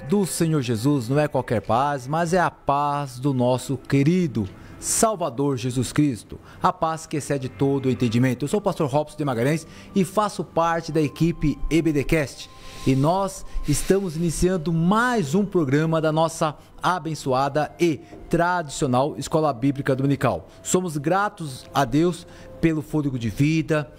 do Senhor Jesus não é qualquer paz, mas é a paz do nosso querido Salvador Jesus Cristo, a paz que excede todo o entendimento. Eu sou o pastor Robson de Magalhães e faço parte da equipe EBDcast. E nós estamos iniciando mais um programa da nossa abençoada e tradicional Escola Bíblica Dominical. Somos gratos a Deus pelo fôlego de vida,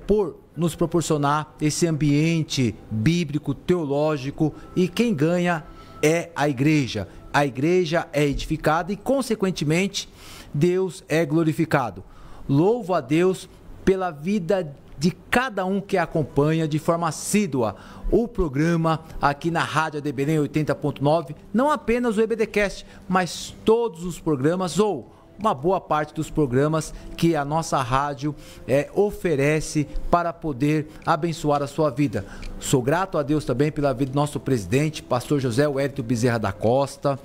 por nos proporcionar esse ambiente bíblico, teológico, e quem ganha é a igreja. A igreja é edificada e, consequentemente, Deus é glorificado. Louvo a Deus pela vida de cada um que acompanha de forma assídua o programa aqui na Rádio AD Belém 80.9, não apenas o EBDcast, mas todos os programas ou uma boa parte dos programas que a nossa rádio oferece para poder abençoar a sua vida. Sou grato a Deus também pela vida do nosso presidente, pastor José Wellington Bezerra da Costa,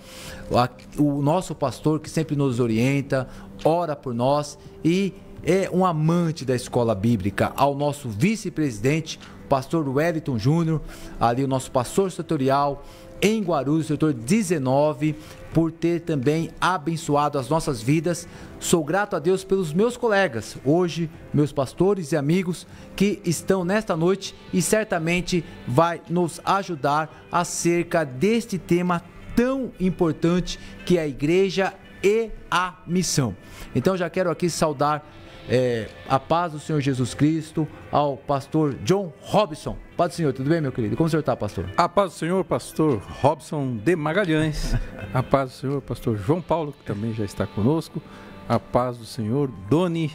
o nosso pastor que sempre nos orienta, ora por nós e é um amante da escola bíblica, ao nosso vice-presidente, pastor Wellington Júnior, ali o nosso pastor setorial em Guarulhos, setor 19, por ter também abençoado as nossas vidas. Sou grato a Deus pelos meus colegas, hoje, meus pastores e amigos que estão nesta noite e certamente vai nos ajudar acerca deste tema tão importante que é a igreja e a missão. Então já quero aqui saudar a paz do Senhor Jesus Cristo ao pastor John Robson. Paz do Senhor, tudo bem, meu querido? Como o senhor está, pastor? A paz do Senhor, pastor Robson de Magalhães. A paz do Senhor, pastor João Paulo, que também já está conosco. A paz do Senhor, Doni.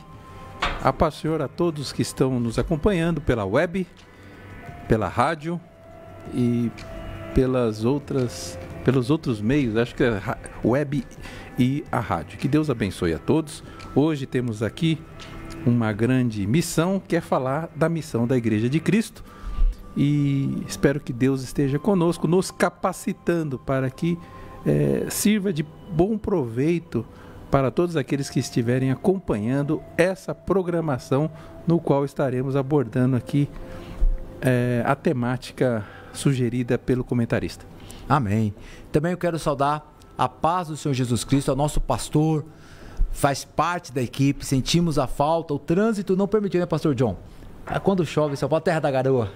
A paz do Senhor a todos que estão nos acompanhando pela web, pela rádio e pelos outros meios, acho que é web e a rádio. Que Deus abençoe a todos. Hoje temos aqui uma grande missão, que é falar da missão da Igreja de Cristo, e espero que Deus esteja conosco, nos capacitando para que sirva de bom proveito para todos aqueles que estiverem acompanhando essa programação, no qual estaremos abordando aqui a temática sugerida pelo comentarista. Amém. Também eu quero saudar a paz do Senhor Jesus Cristo, ao nosso pastor, faz parte da equipe, sentimos a falta, o trânsito não permitiu, né, pastor John? Quando chove, São Paulo, terra da garoa.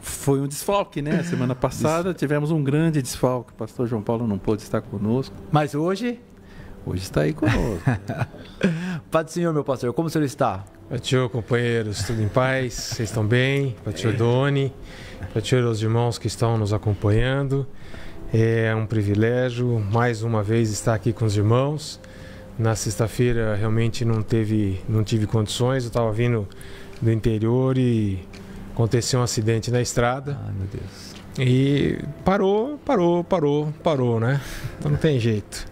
Foi um desfalque, né? Semana passada tivemos um grande desfalque, o pastor João Paulo não pôde estar conosco. Mas hoje está aí conosco. Paz do Senhor, meu pastor, como o senhor está? Pai do Senhor, companheiros, tudo em paz? Vocês estão bem? Pai do Senhor Doni, Pai do Senhor aos irmãos que estão nos acompanhando. É um privilégio, mais uma vez, estar aqui com os irmãos. Na sexta-feira, realmente não tive condições, eu estava vindo do interior e aconteceu um acidente na estrada. Ai, meu Deus. E parou, né? Então não tem jeito.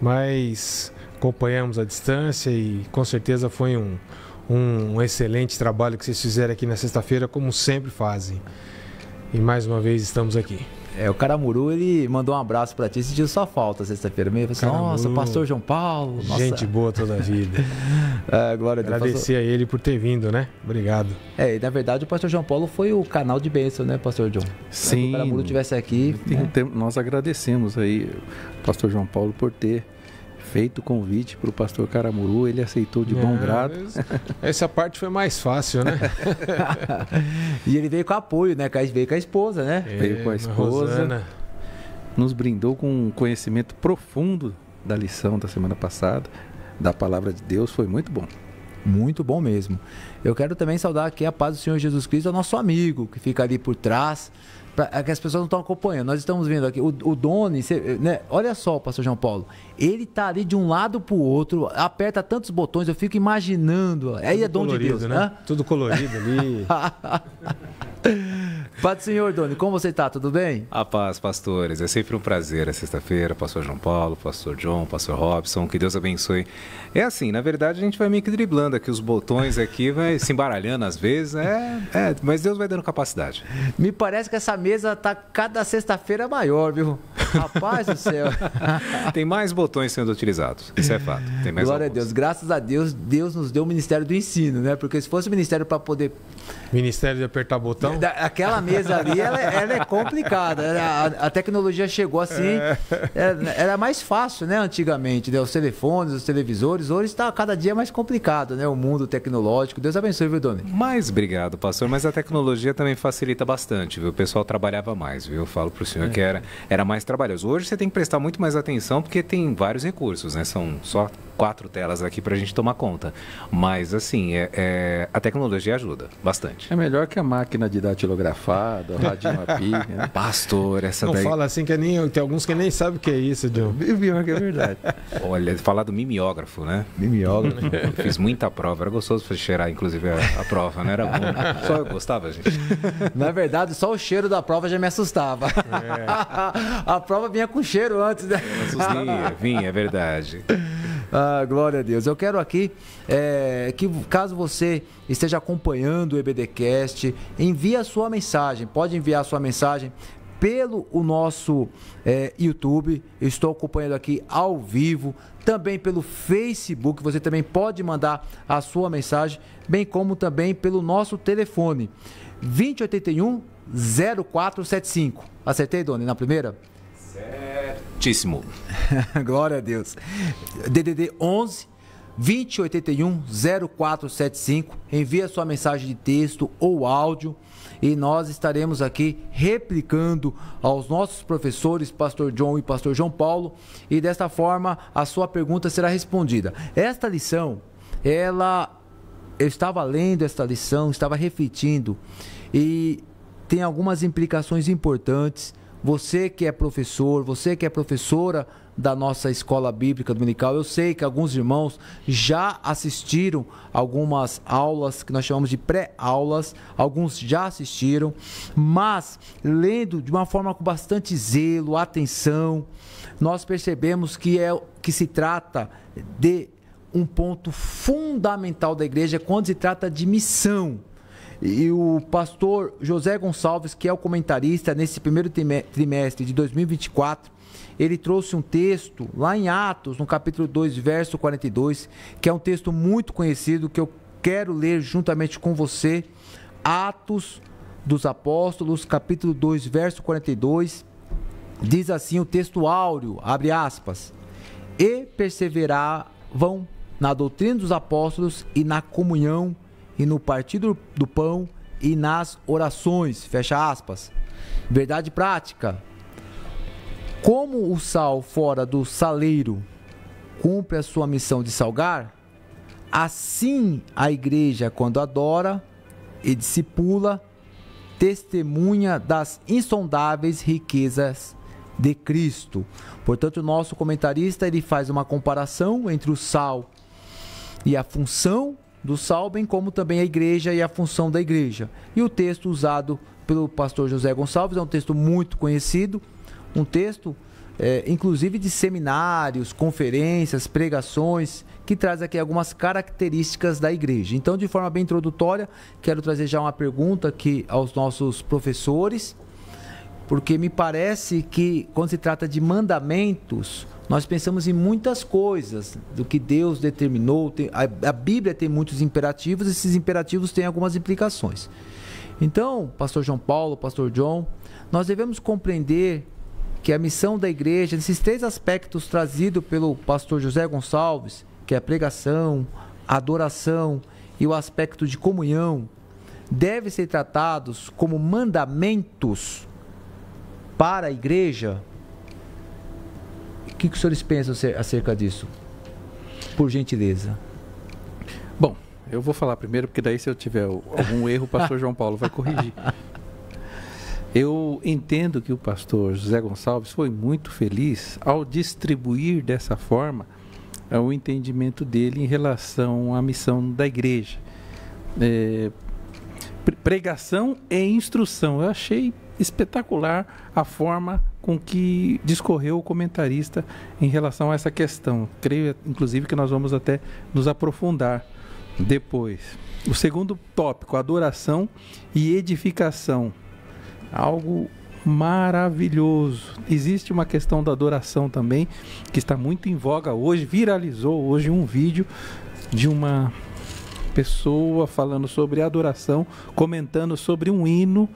Mas acompanhamos a distância e com certeza foi um excelente trabalho que vocês fizeram aqui na sexta-feira, como sempre fazem. E mais uma vez estamos aqui. O Caramuru, ele mandou um abraço pra ti, sentiu só falta sexta-feira mesmo. Assim, nossa, pastor João Paulo. Nossa. Gente boa toda a vida. Glória a Deus. Agradecer a ele por ter vindo, né? Obrigado. E na verdade o pastor João Paulo foi o canal de bênção, né, pastor John? Sim. Se o Caramuru estivesse aqui... Nós agradecemos aí o pastor João Paulo por ter feito o convite para o pastor Caramuru, ele aceitou de bom grado. Essa parte foi mais fácil, né? E ele veio com apoio, né? Veio com a esposa, né? Veio com a esposa. Rosana. Nos brindou com um conhecimento profundo da lição da semana passada, da palavra de Deus, foi muito bom. Muito bom mesmo. Eu quero também saudar aqui a paz do Senhor Jesus Cristo, ao nosso amigo que fica ali por trás, que as pessoas não estão acompanhando. Nós estamos vendo aqui, o Doni, né? Olha só, pastor João Paulo, ele tá ali de um lado pro outro, aperta tantos botões, eu fico imaginando. Aí é dom de Deus, né? Tudo colorido ali. Paz do Senhor, Doni, como você está? Tudo bem? A paz, pastores. É sempre um prazer a sexta-feira, pastor João Paulo, pastor John, pastor Robson, que Deus abençoe. É assim, na verdade a gente vai meio que driblando aqui os botões aqui, vai se embaralhando às vezes, mas Deus vai dando capacidade. Me parece que essa mesa tá cada sexta-feira maior, viu? Rapaz do céu. Tem mais botões sendo utilizados, isso é fato. Tem mais Glória a Deus, graças a Deus, Deus nos deu o Ministério do Ensino, né? Porque se fosse o Ministério para poder... Ministério de apertar botão? Aquela mesa ali, ela é complicada. A tecnologia chegou assim, era mais fácil, né? Antigamente, né? Os telefones, os televisores, hoje está cada dia mais complicado, né? O mundo tecnológico. Deus abençoe, viu, Doni? Mas, obrigado, pastor, mas a tecnologia também facilita bastante, viu? O pessoal trabalhava mais, viu? Eu falo para o senhor que era mais trabalhoso. Hoje você tem que prestar muito mais atenção porque tem vários recursos, né? São só 4 telas aqui para a gente tomar conta. Mas, assim, a tecnologia ajuda bastante. É melhor que a máquina de datilografado, o radinho a pilha, né? Pastor, essa não daí... Não fala assim, que tem alguns que nem sabem o que é isso, John. Pior que é verdade. Olha, falar do mimeógrafo, né? Mimeógrafo. Eu fiz muita prova, era gostoso cheirar, inclusive, a prova, né? Era bom. Só eu gostava, gente. Na verdade, só o cheiro da prova já me assustava. A prova vinha com cheiro antes, né? Vinha, é verdade. Glória a Deus. Eu quero aqui que, caso você esteja acompanhando o EBDcast, envie a sua mensagem. Pode enviar a sua mensagem pelo o nosso YouTube. Eu estou acompanhando aqui ao vivo. Também pelo Facebook. Você também pode mandar a sua mensagem, bem como também pelo nosso telefone 2081 0475. Acertei, Doni, na primeira? Certíssimo. Glória a Deus. DDD 11 2081 0475. Envie a sua mensagem de texto ou áudio e nós estaremos aqui replicando aos nossos professores, pastor John e pastor João Paulo, e desta forma a sua pergunta será respondida. Esta lição eu estava lendo esta lição, estava refletindo, e tem algumas implicações importantes. Você que é professor, você que é professora da nossa escola bíblica dominical, eu sei que alguns irmãos já assistiram algumas aulas que nós chamamos de pré-aulas, alguns já assistiram, mas lendo de uma forma com bastante zelo, atenção, nós percebemos que se trata de um ponto fundamental da igreja quando se trata de missão. E o pastor José Gonçalves, que é o comentarista nesse primeiro trimestre de 2024, ele trouxe um texto lá em Atos, no capítulo 2, verso 42, que é um texto muito conhecido, que eu quero ler juntamente com você. Atos dos Apóstolos, capítulo 2, verso 42, diz assim o texto áureo, abre aspas, e perseveravam na doutrina dos apóstolos e na comunhão e no partido do pão e nas orações, fecha aspas. Verdade prática. Como o sal fora do saleiro cumpre a sua missão de salgar, assim a igreja, quando adora e discipula, testemunha das insondáveis riquezas de Cristo. Portanto, o nosso comentarista ele faz uma comparação entre o sal e a função do sal, bem como também a igreja e a função da igreja. E o texto usado pelo pastor José Gonçalves é um texto muito conhecido, um texto inclusive de seminários, conferências, pregações, que traz aqui algumas características da igreja. Então, de forma bem introdutória, quero trazer já uma pergunta aqui aos nossos professores, porque me parece que quando se trata de mandamentos, nós pensamos em muitas coisas do que Deus determinou. A Bíblia tem muitos imperativos, e esses imperativos têm algumas implicações. Então, pastor João Paulo, pastor John, nós devemos compreender que a missão da igreja, nesses três aspectos trazidos pelo pastor José Gonçalves, que é a pregação, a adoração e o aspecto de comunhão, devem ser tratados como mandamentos para a igreja. O que os senhores pensam acerca disso? Por gentileza. Bom, eu vou falar primeiro, porque daí se eu tiver algum erro, o pastor João Paulo vai corrigir. Eu entendo que o pastor José Gonçalves foi muito feliz ao distribuir dessa forma o entendimento dele em relação à missão da igreja. Pregação e instrução. Eu achei espetacular a forma com que discorreu o comentarista em relação a essa questão. Creio, inclusive, que nós vamos até nos aprofundar depois. O segundo tópico, adoração e edificação. Algo maravilhoso. Existe uma questão da adoração também, que está muito em voga hoje, viralizou hoje um vídeo de uma pessoa falando sobre adoração, comentando sobre um hino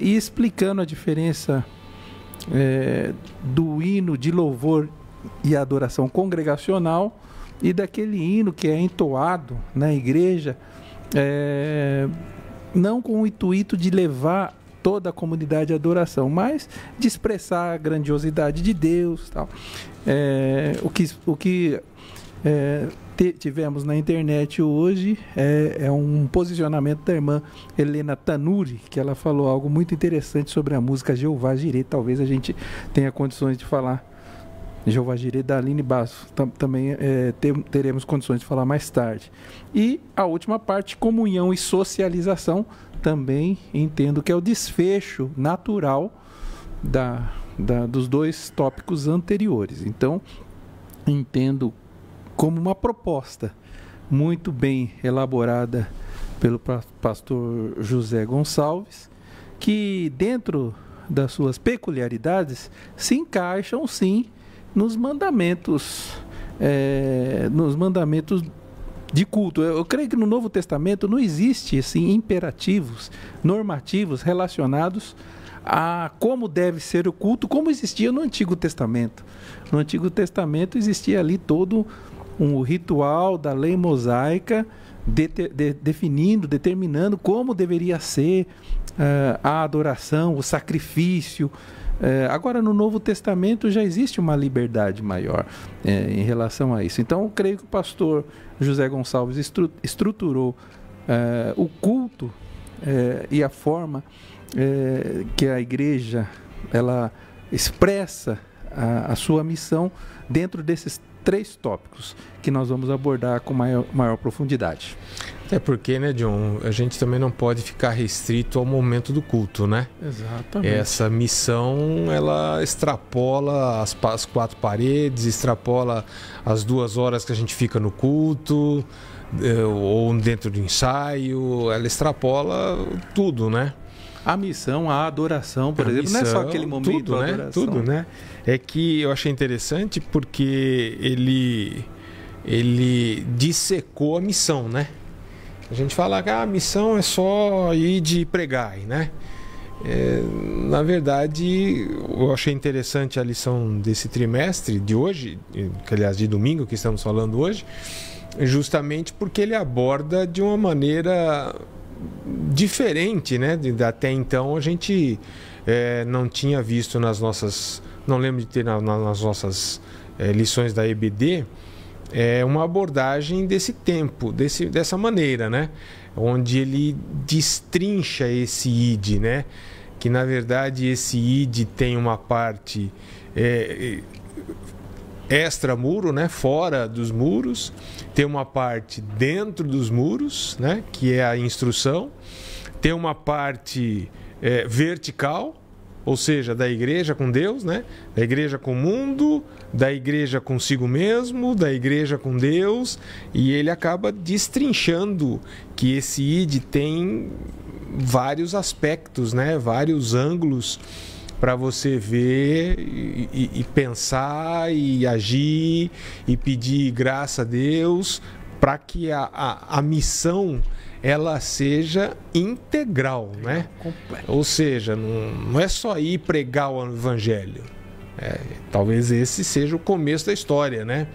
e explicando a diferença do hino de louvor e adoração congregacional e daquele hino que é entoado na igreja, não com o intuito de levar toda a comunidade à adoração, mas de expressar a grandiosidade de Deus, tal. O que tivemos na internet hoje é um posicionamento da irmã Helena Tanuri, que ela falou algo muito interessante sobre a música Jeová Jireh. Talvez a gente tenha condições de falar Jeová Jireh da Aline Basso. Também teremos condições de falar mais tarde. E a última parte, comunhão e socialização, também entendo que é o desfecho natural dos dois tópicos anteriores. Então, entendo como uma proposta muito bem elaborada pelo pastor José Gonçalves, que dentro das suas peculiaridades se encaixam sim nos mandamentos de culto. Eu creio que no Novo Testamento não existe assim, imperativos normativos relacionados a como deve ser o culto, como existia no Antigo Testamento. No Antigo Testamento existia ali todo um ritual da lei mosaica determinando como deveria ser a adoração, o sacrifício, Agora, no Novo Testamento já existe uma liberdade maior em relação a isso. Então, eu creio que o pastor José Gonçalves estruturou o culto e a forma que a igreja ela expressa a sua missão dentro desses 3 tópicos que nós vamos abordar com maior profundidade. Até porque, né, John, a gente também não pode ficar restrito ao momento do culto, né? Exatamente. Essa missão, ela extrapola as 4 paredes, extrapola as 2 horas que a gente fica no culto, ou dentro do ensaio, ela extrapola tudo, né? A missão, a adoração, por exemplo, missão, não é só aquele momento tudo, de né? adoração. Tudo, né? É que eu achei interessante porque ele dissecou a missão, né? A gente fala que a missão é só ir de pregar, né? Na verdade, eu achei interessante a lição desse trimestre de hoje, que, aliás, de domingo que estamos falando hoje, justamente porque ele aborda de uma maneira diferente, né? Até então a gente não tinha visto nas nossas, não lembro de ter nas nossas lições da EBD, uma abordagem desse tempo, dessa maneira, né? Onde ele destrincha esse id, né? Que na verdade esse id tem uma parte extramuro, né? Fora dos muros, tem uma parte dentro dos muros, né? Que é a instrução, tem uma parte vertical, ou seja, da igreja com Deus, né? Da igreja com o mundo, da igreja consigo mesmo, da igreja com Deus, e ele acaba destrinchando que esse id tem vários aspectos, né? Vários ângulos para você ver e pensar e agir e pedir graça a Deus para que a missão ela seja integral, né? Ou seja, não é só ir pregar o evangelho. Talvez esse seja o começo da história, né?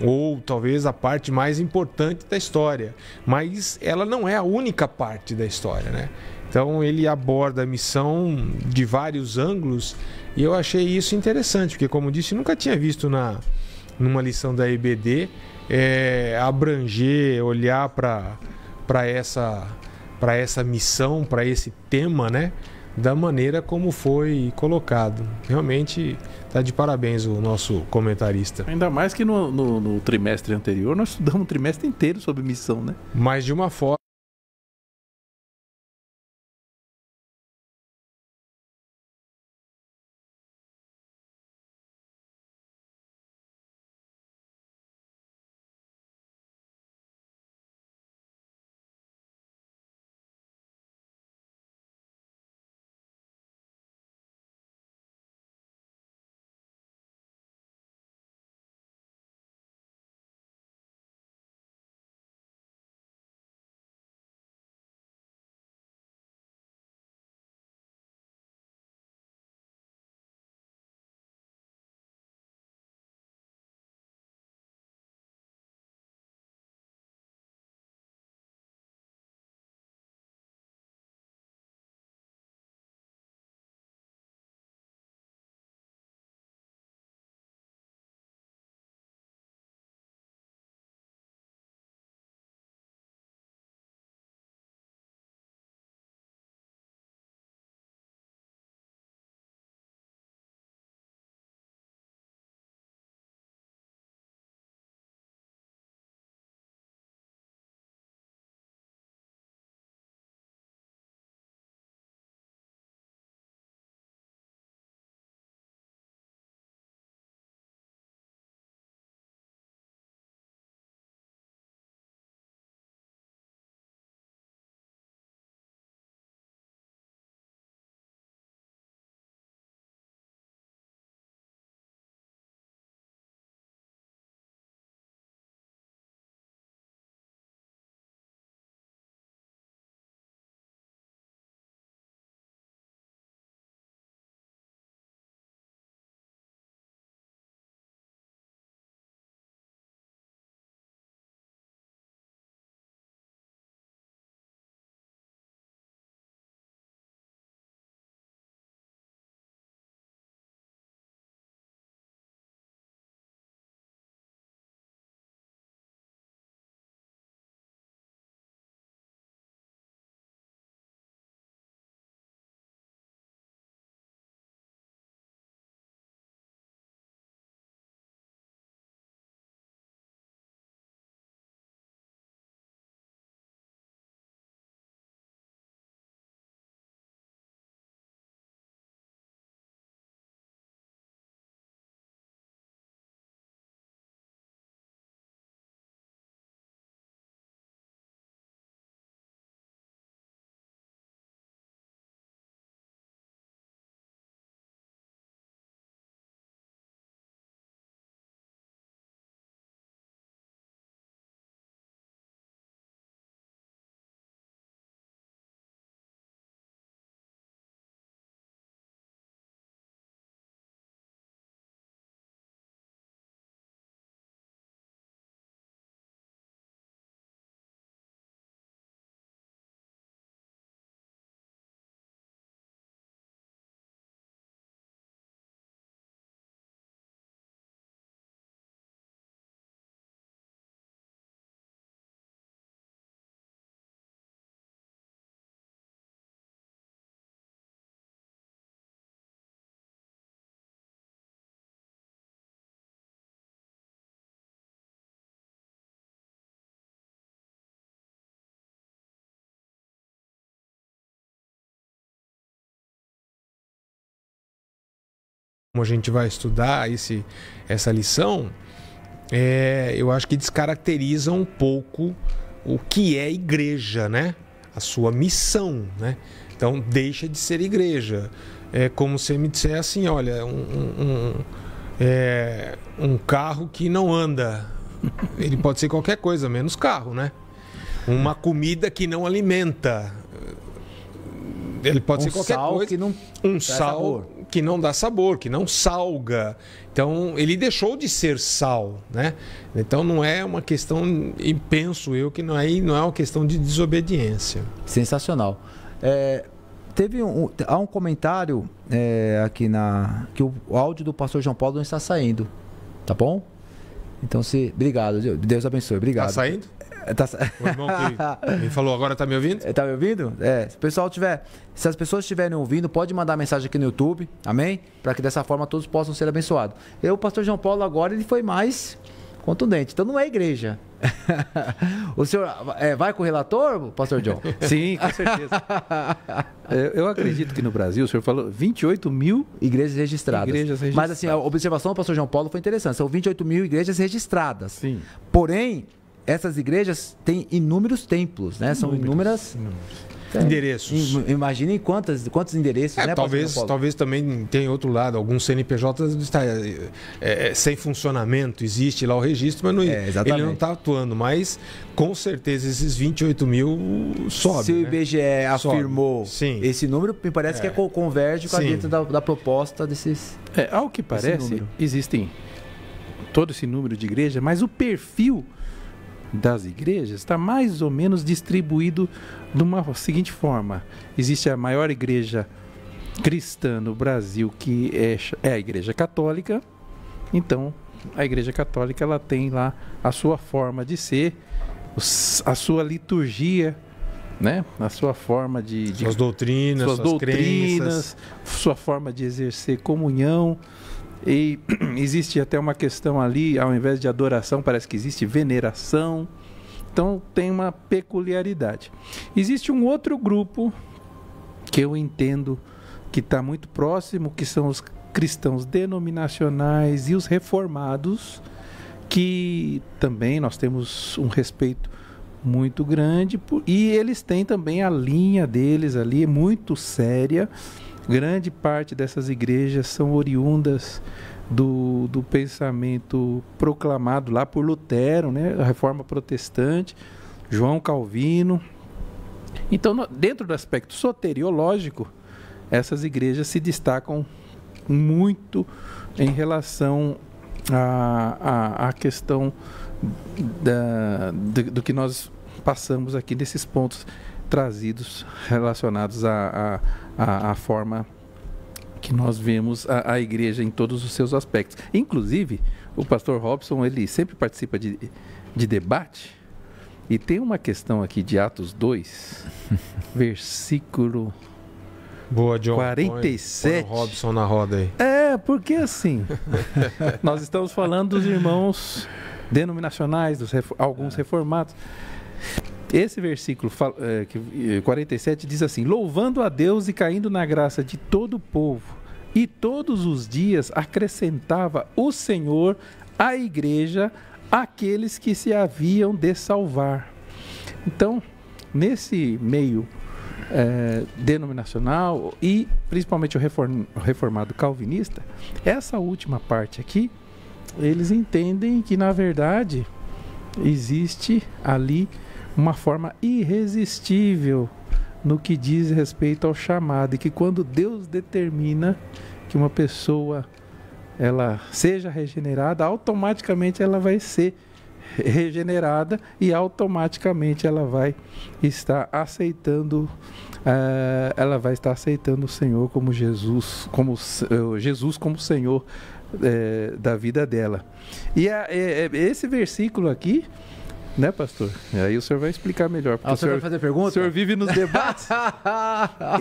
Ou talvez a parte mais importante da história, mas ela não é a única parte da história, né? Então ele aborda a missão de vários ângulos e eu achei isso interessante, porque como disse, nunca tinha visto numa lição da EBD abranger, olhar para essa missão, para esse tema, né? Da maneira como foi colocado. Realmente está de parabéns o nosso comentarista. Ainda mais que no trimestre anterior nós estudamos um trimestre inteiro sobre missão, né? Mas de uma forma Como a gente vai estudar essa lição, eu acho que descaracteriza um pouco o que é igreja, né? A sua missão, né? Então, deixa de ser igreja. É como se me disser assim, olha, um carro que não anda. Ele pode ser qualquer coisa, menos carro, né? Uma comida que não alimenta. Ele pode ser qualquer coisa. Que não um sal sabor. Que não dá sabor, que não salga. Então, ele deixou de ser sal, né? Então, não é uma questão, e penso eu, que não é uma questão de desobediência. Sensacional. Há um comentário aqui que o áudio do pastor João Paulo não está saindo, tá bom? Então, obrigado, Deus abençoe, obrigado. Tá saindo? O irmão que me falou agora tá me ouvindo? Tá me ouvindo? Se as pessoas estiverem ouvindo, pode mandar mensagem aqui no YouTube, amém? Para que dessa forma todos possam ser abençoados. O pastor João Paulo agora ele foi mais contundente, então não é igreja. O senhor vai com o relator, pastor John? Sim, com certeza. Eu acredito que no Brasil, o senhor falou 28 mil igrejas registradas. Mas assim, a observação do pastor João Paulo foi interessante. São 28 mil igrejas registradas. Sim. Porém, essas igrejas têm inúmeros templos, né? São inúmeras... endereços. Imaginem quantos endereços, né? Talvez também tenha outro lado. Alguns CNPJ está sem funcionamento, existe lá o registro, mas ele não está atuando. Mas, com certeza, esses 28 mil sobem. Se o IBGE afirmou esse número, me parece que converge com a dentro da proposta desses... Ao que parece, existem todo esse número de igrejas, mas o perfil das igrejas está mais ou menos distribuído de uma seguinte forma. Existe a maior igreja cristã no Brasil, que é a Igreja Católica. Então, a Igreja Católica ela tem lá a sua forma de ser, a sua liturgia, né? A sua forma suas doutrinas, suas crenças, sua forma de exercer comunhão. E existe até uma questão ali, ao invés de adoração, parece que existe veneração. Então tem uma peculiaridade. Existe um outro grupo que eu entendo que está muito próximo, que são os cristãos denominacionais e os reformados, que também nós temos um respeito muito grande, e eles têm também a linha deles ali, muito séria. Grande parte dessas igrejas são oriundas do pensamento proclamado lá por Lutero, né? A Reforma Protestante, João Calvino. Então, dentro do aspecto soteriológico, essas igrejas se destacam muito em relação à questão do que nós passamos aqui nesses pontos trazidos relacionados à forma que nós vemos a igreja em todos os seus aspectos. Inclusive, o pastor Robson, ele sempre participa de debate, e tem uma questão aqui de Atos 2, versículo Boa, John. 47. Põe o Robson na roda aí. Porque assim, nós estamos falando dos irmãos denominacionais, alguns reformados. Esse versículo 47 diz assim: louvando a Deus e caindo na graça de todo o povo, e todos os dias acrescentava o Senhor à igreja aqueles que se haviam de salvar. Então, nesse meio denominacional e principalmente o reformado calvinista, essa última parte aqui, eles entendem que na verdade existe ali uma forma irresistível no que diz respeito ao chamado, e que quando Deus determina que uma pessoa ela seja regenerada, automaticamente ela vai ser regenerada e automaticamente ela vai estar aceitando o Senhor como Jesus como Senhor da vida dela. E esse versículo aqui, né, pastor? Aí o senhor vai explicar melhor. O senhor vai fazer pergunta? O senhor vive nos debates.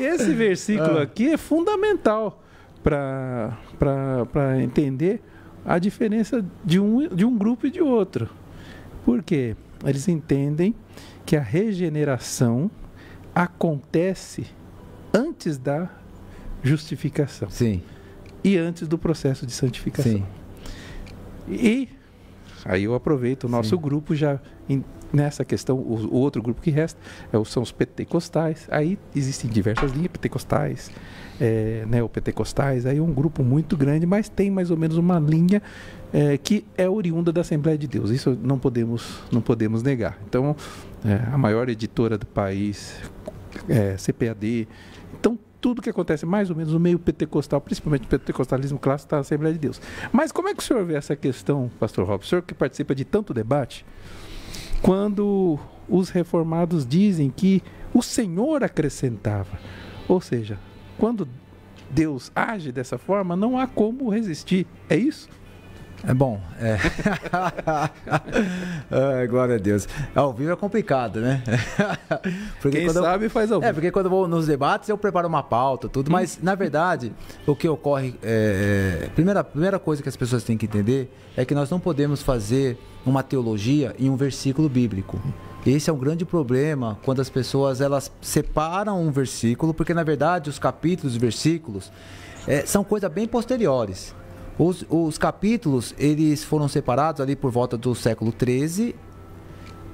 Esse versículo aqui é fundamental para entender a diferença de um grupo e de outro. Por quê? Eles entendem que a regeneração acontece antes da justificação. Sim. e antes do processo de santificação. Sim. E aí eu aproveito o nosso grupo já nessa questão, o outro grupo que resta são os pentecostais. Aí existem diversas linhas pentecostais, neopentecostais, aí é um grupo muito grande, mas tem mais ou menos uma linha que é oriunda da Assembleia de Deus. Isso não podemos negar. Então, a maior editora do país, CPAD, então tudo que acontece mais ou menos no meio pentecostal, principalmente o pentecostalismo clássico, está na Assembleia de Deus. Mas como é que o senhor vê essa questão, pastor Robson? O senhor que participa de tanto debate, quando os reformados dizem que o Senhor acrescentava, ou seja, quando Deus age dessa forma, não há como resistir, é isso? Bom, glória a Deus. Ao vivo é complicado, né? Porque quem sabe faz ao vivo. Porque quando eu vou nos debates eu preparo uma pauta, tudo, mas na verdade o que ocorre, primeira coisa que as pessoas têm que entender é que nós não podemos fazer uma teologia em um versículo bíblico. Esse é um grande problema quando as pessoas elas separam um versículo, porque na verdade os capítulos e versículos são coisas bem posteriores. Os capítulos, eles foram separados ali por volta do século XIII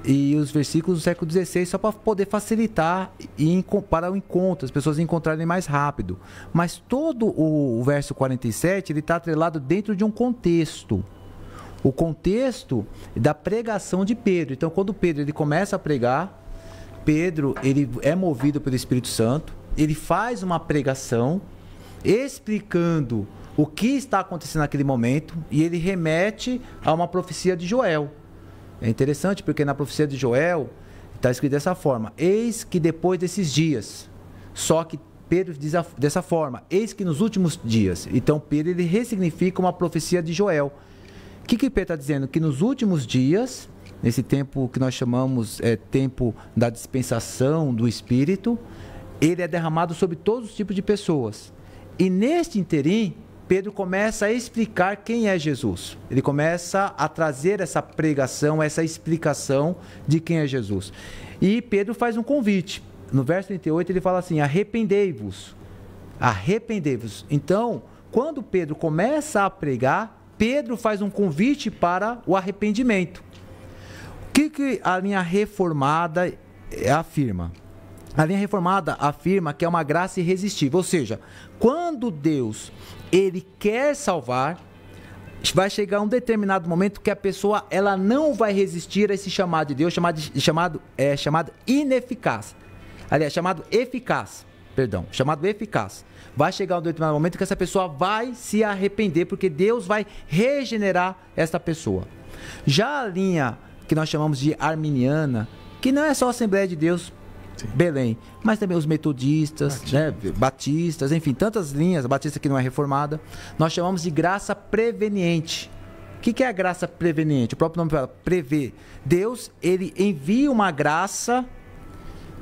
e os versículos do século XVI, só para poder facilitar para o encontro, as pessoas encontrarem mais rápido. Mas todo o verso 47, ele está atrelado dentro de um contexto. O contexto da pregação de Pedro. Então, quando Pedro ele começa a pregar, Pedro ele é movido pelo Espírito Santo, ele faz uma pregação explicando o que está acontecendo naquele momento e ele remete a uma profecia de Joel. É interessante porque na profecia de Joel está escrito dessa forma: eis que depois desses dias, só que Pedro diz dessa forma, eis que nos últimos dias. Então Pedro ele ressignifica uma profecia de Joel. O que Pedro está dizendo? Que nos últimos dias, nesse tempo que nós chamamos tempo da dispensação do Espírito, ele é derramado sobre todos os tipos de pessoas. E neste interim, Pedro começa a explicar quem é Jesus. Ele começa a trazer essa pregação, essa explicação de quem é Jesus. E Pedro faz um convite. No verso 38 ele fala assim: arrependei-vos. Arrependei-vos. Então, quando Pedro começa a pregar, Pedro faz um convite para o arrependimento. O que a linha reformada afirma? A linha reformada afirma que é uma graça irresistível. Ou seja, quando Deus ele quer salvar, vai chegar um determinado momento que a pessoa ela não vai resistir a esse chamado de Deus, chamado ineficaz. Aliás, chamado eficaz. Vai chegar um determinado momento que essa pessoa vai se arrepender, porque Deus vai regenerar essa pessoa. Já a linha que nós chamamos de arminiana, que não é só a Assembleia de Deus, Belém, mas também os metodistas, batistas, enfim, tantas linhas, a batista que não é reformada, nós chamamos de graça preveniente. O que é a graça preveniente? O próprio nome fala, prever. Deus, ele envia uma graça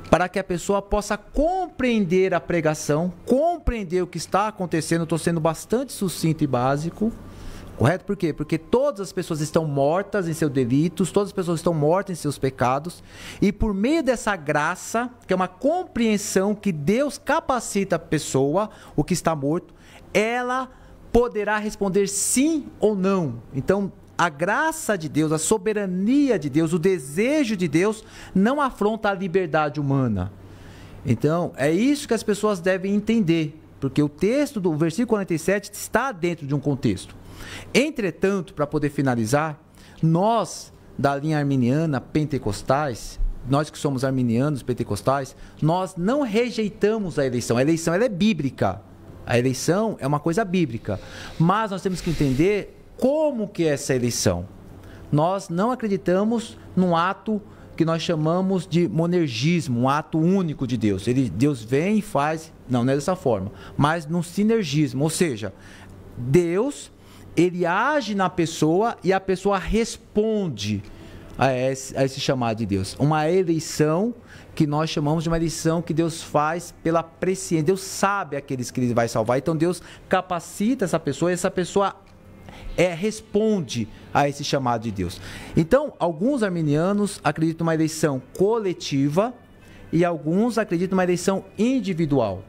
para que a pessoa possa compreender a pregação, compreender o que está acontecendo. Estou sendo bastante sucinto e básico. Correto? Por quê? Porque todas as pessoas estão mortas em seus delitos, todas as pessoas estão mortas em seus pecados, e por meio dessa graça, que é uma compreensão que Deus capacita a pessoa, o que está morto, ela poderá responder sim ou não. Então, a graça de Deus, a soberania de Deus, o desejo de Deus, não afronta a liberdade humana. Então, é isso que as pessoas devem entender, porque o texto do versículo 47 está dentro de um contexto. Entretanto, para poder finalizar, nós da linha arminiana pentecostais, nós que somos arminianos pentecostais, nós não rejeitamos a eleição. A eleição ela é bíblica. A eleição é uma coisa bíblica. Mas nós temos que entender como que é essa eleição. Nós não acreditamos num ato que nós chamamos de monergismo, um ato único de Deus. Deus vem e faz, não é dessa forma, mas num sinergismo, ou seja, Deus ele age na pessoa e a pessoa responde a esse chamado de Deus. Uma eleição que nós chamamos de uma eleição que Deus faz pela presciência. Deus sabe aqueles que Ele vai salvar. Então Deus capacita essa pessoa e essa pessoa responde a esse chamado de Deus. Então, alguns arminianos acreditam numa eleição coletiva e alguns acreditam numa eleição individual.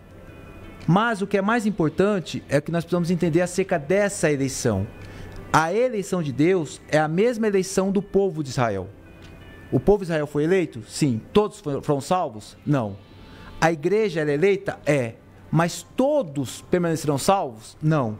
Mas o que é mais importante é que nós precisamos entender acerca dessa eleição. A eleição de Deus é a mesma eleição do povo de Israel. O povo de Israel foi eleito? Sim. Todos foram salvos? Não. A igreja é eleita? É. Mas todos permanecerão salvos? Não.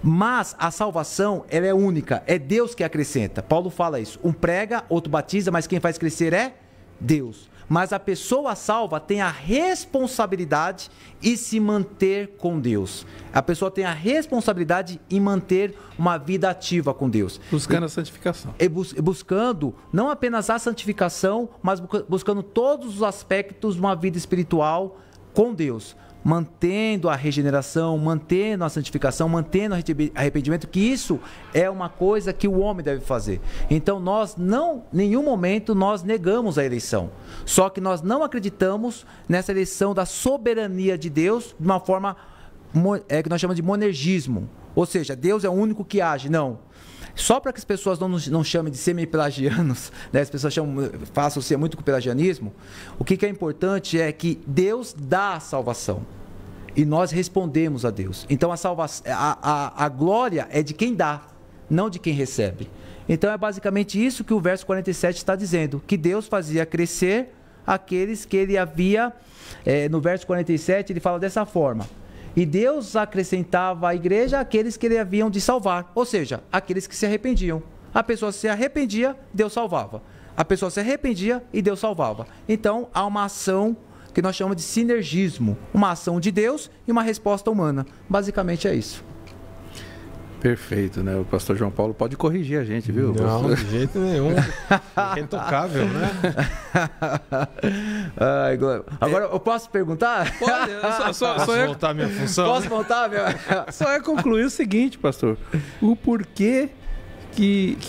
Mas a salvação, ela é única. É Deus que acrescenta. Paulo fala isso. Um prega, outro batiza, mas quem faz crescer é Deus. Mas a pessoa salva tem a responsabilidade em se manter com Deus. A pessoa tem a responsabilidade em manter uma vida ativa com Deus. Buscando a santificação. Buscando não apenas a santificação, mas buscando todos os aspectos de uma vida espiritual com Deus. Mantendo a regeneração, mantendo a santificação, mantendo o arrependimento, que isso é uma coisa que o homem deve fazer. Então nós não, em nenhum momento nós negamos a eleição, só que nós não acreditamos nessa eleição da soberania de Deus de uma forma que nós chamamos de monergismo, ou seja, Deus é o único que age. Não. Só para que as pessoas não chamem de semi-pelagianos, né? As pessoas associam muito com o pelagianismo, o que é importante é que Deus dá a salvação e nós respondemos a Deus. Então a glória é de quem dá, não de quem recebe. Então é basicamente isso que o verso 47 está dizendo, que Deus fazia crescer aqueles que ele havia, no verso 47 ele fala dessa forma: e Deus acrescentava à igreja aqueles que ele haviam de salvar, ou seja, aqueles que se arrependiam. A pessoa se arrependia, Deus salvava. A pessoa se arrependia e Deus salvava. Então, há uma ação que nós chamamos de sinergismo, uma ação de Deus e uma resposta humana. Basicamente é isso. Perfeito, né? O pastor João Paulo pode corrigir a gente, viu? Não, de jeito nenhum. É intocável, né? Ai, agora eu posso perguntar? Pode, posso voltar a minha função? Posso voltar, meu? Só é concluir o seguinte, pastor. O porquê que,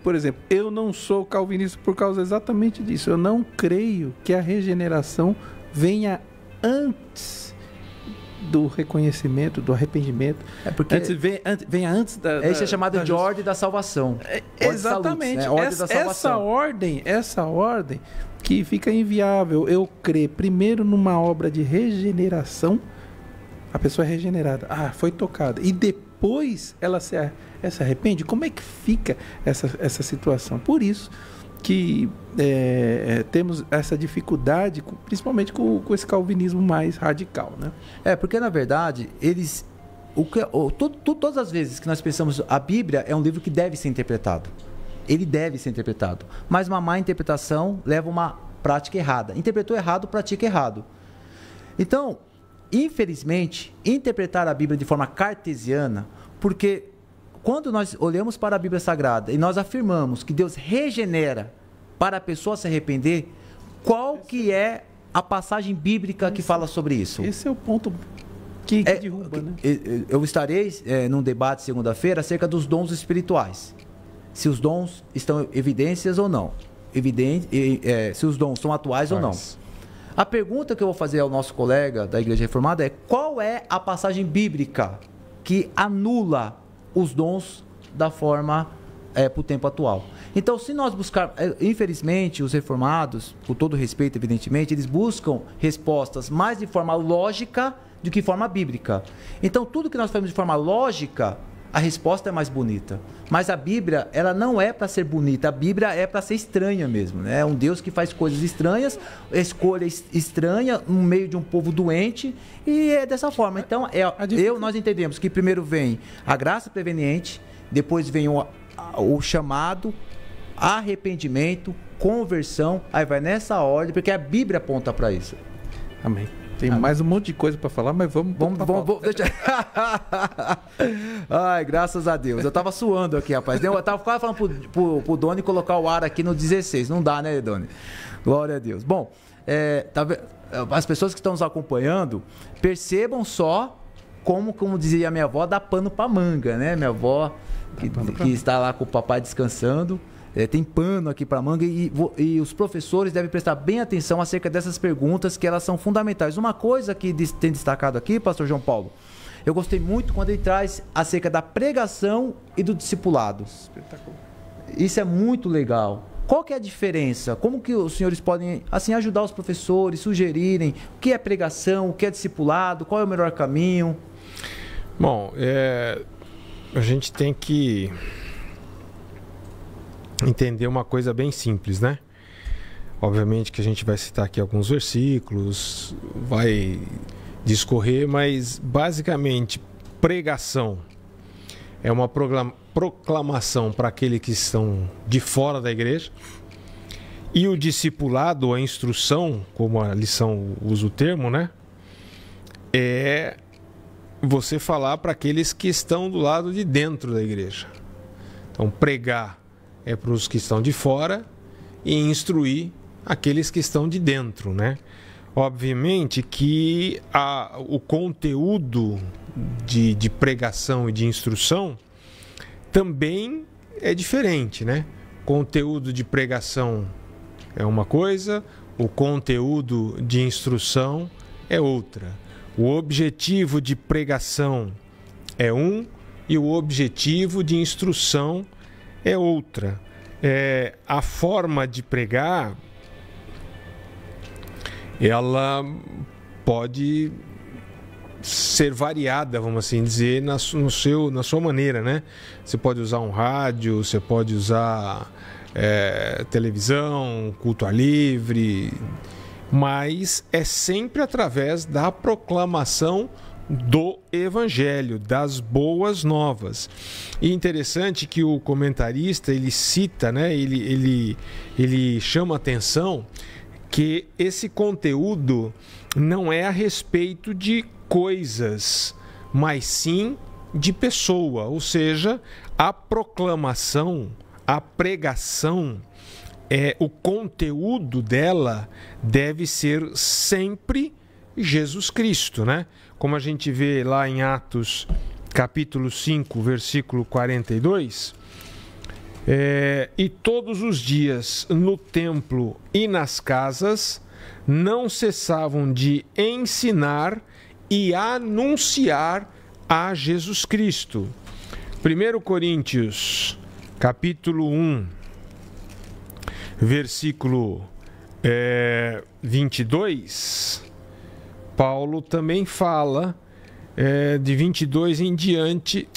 por exemplo, eu não sou calvinista por causa exatamente disso. Eu não creio que a regeneração venha antes do reconhecimento, do arrependimento. É porque venha antes da... Isso é chamado de ordem da salvação. Exatamente. Salutis, né? Ordem da salvação. Essa ordem que fica inviável. Eu creio primeiro numa obra de regeneração, a pessoa é regenerada, foi tocada, e depois ela se arrepende. Como é que fica essa situação? Por isso que temos essa dificuldade, principalmente com esse calvinismo mais radical, né? Porque na verdade, todas as vezes que nós pensamos, a Bíblia é um livro que deve ser interpretado. Ele deve ser interpretado. Mas uma má interpretação leva a uma prática errada. Interpretou errado, pratica errado. Então, infelizmente, interpretar a Bíblia de forma cartesiana, porque quando nós olhamos para a Bíblia Sagrada e nós afirmamos que Deus regenera para a pessoa se arrepender, qual que é a passagem bíblica que fala sobre isso? Esse é o ponto que derruba, né? Eu estarei num debate segunda-feira acerca dos dons espirituais. Se os dons estão em evidências ou não. Se os dons são atuais ou não. A pergunta que eu vou fazer ao nosso colega da Igreja Reformada é: qual é a passagem bíblica que anula os dons da forma para o tempo atual? Então, se nós buscarmos, infelizmente, os reformados, com todo respeito, evidentemente, eles buscam respostas mais de forma lógica do que de forma bíblica. Então, tudo que nós fazemos de forma lógica, a resposta é mais bonita. Mas a Bíblia, ela não é para ser bonita, a Bíblia é para ser estranha mesmo, né? É um Deus que faz coisas estranhas, escolha estranha no meio de um povo doente, e é dessa forma. Então, nós entendemos que primeiro vem a graça preveniente, depois vem o chamado, arrependimento, conversão, aí vai nessa ordem, porque a Bíblia aponta para isso. Amém. Tem mais um monte de coisa para falar, mas vamos deixa... Ai, graças a Deus. Eu tava suando aqui, rapaz. Eu tava quase falando pro Doni colocar o ar aqui no 16. Não dá, né, Doni? Glória a Deus. Bom, as pessoas que estão nos acompanhando, percebam só como dizia a minha avó, dá pano pra manga, né? Minha avó, que está lá com o papai descansando, tem pano aqui para manga, e os professores devem prestar bem atenção acerca dessas perguntas, que elas são fundamentais. Uma coisa que tem destacado aqui, pastor João Paulo, eu gostei muito quando ele traz acerca da pregação e do discipulado. Isso é muito legal, Qual que é a diferença? Como que os senhores podem assim ajudar os professores, sugerirem o que é pregação, o que é discipulado, qual é o melhor caminho? Bom, a gente tem que entender uma coisa bem simples, né? Obviamente que a gente vai citar aqui alguns versículos, vai discorrer, mas basicamente pregação é uma proclamação para aqueles que estão de fora da igreja, e o discipulado, a instrução, como a lição usa o termo, né? É você falar para aqueles que estão do lado de dentro da igreja. Então, pregar é para os que estão de fora e instruir aqueles que estão de dentro, né? Obviamente que o conteúdo de pregação e de instrução também é diferente, né? Conteúdo de pregação é uma coisa, o conteúdo de instrução é outra. O objetivo de pregação é um e o objetivo de instrução é outra. A forma de pregar, ela pode ser variada, vamos assim dizer, na sua maneira, né? Você pode usar um rádio, você pode usar televisão, culto ar livre, mas é sempre através da proclamação do Evangelho, das boas novas. E interessante que o comentarista, ele cita, né? Ele chama atenção que esse conteúdo não é a respeito de coisas, mas sim de pessoa, ou seja, a proclamação, a pregação, o conteúdo dela deve ser sempre Jesus Cristo, né? Como a gente vê lá em Atos capítulo 5, versículo 42, e todos os dias no templo e nas casas não cessavam de ensinar e anunciar a Jesus Cristo. 1 Coríntios capítulo 1, versículo 22, Paulo também fala de 22 em diante,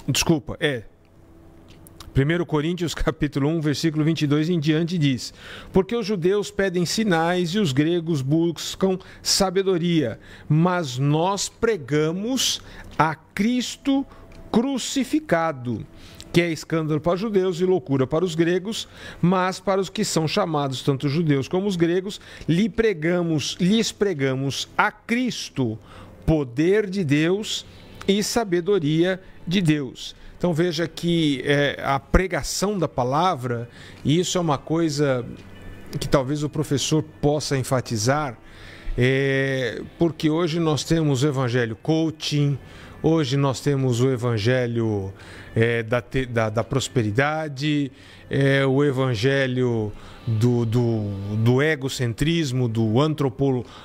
1 Coríntios capítulo 1, versículo 22 em diante diz: porque os judeus pedem sinais e os gregos buscam sabedoria, mas nós pregamos a Cristo crucificado, que é escândalo para os judeus e loucura para os gregos, mas para os que são chamados, tanto os judeus como os gregos, lhes pregamos a Cristo, poder de Deus e sabedoria de Deus. Então veja que a pregação da palavra, e isso é uma coisa que talvez o professor possa enfatizar, porque hoje nós temos o evangelho coaching, hoje nós temos o evangelho da prosperidade, o evangelho do egocentrismo, do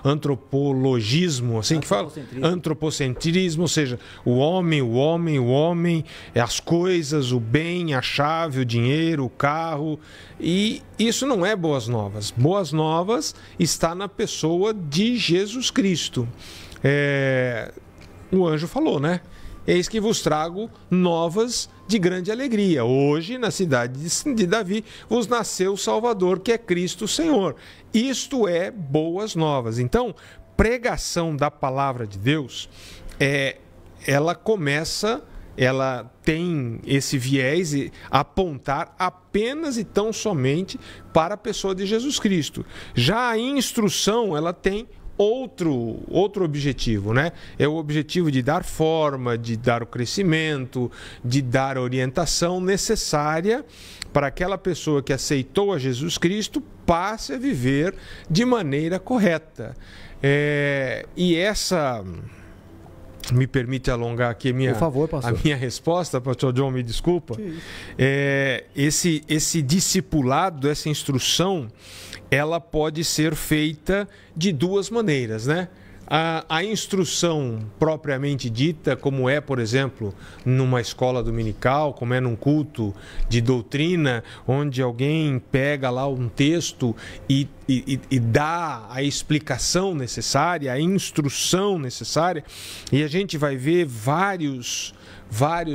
antropologismo, assim que fala? Antropocentrismo, ou seja, o homem, as coisas, o bem, a chave, o dinheiro, o carro. E isso não é boas novas. Boas novas está na pessoa de Jesus Cristo. O anjo falou, né? Eis que vos trago novas de grande alegria. Hoje, na cidade de Davi, vos nasceu o Salvador, que é Cristo Senhor. Isto é boas novas. Então, pregação da palavra de Deus, ela tem esse viés de apontar apenas e tão somente para a pessoa de Jesus Cristo. Já a instrução, ela tem outro objetivo, né? É o objetivo de dar forma, de dar o crescimento, de dar a orientação necessária para aquela pessoa que aceitou a Jesus Cristo passe a viver de maneira correta. E essa... Me permite alongar aqui por favor, a minha resposta, pastor John, me desculpa. Esse discipulado, essa instrução, ela pode ser feita de duas maneiras, né? a instrução propriamente dita, como é, por exemplo, numa escola dominical, como é num culto de doutrina, onde alguém pega lá um texto e dá a explicação necessária, a instrução necessária, e a gente vai ver vários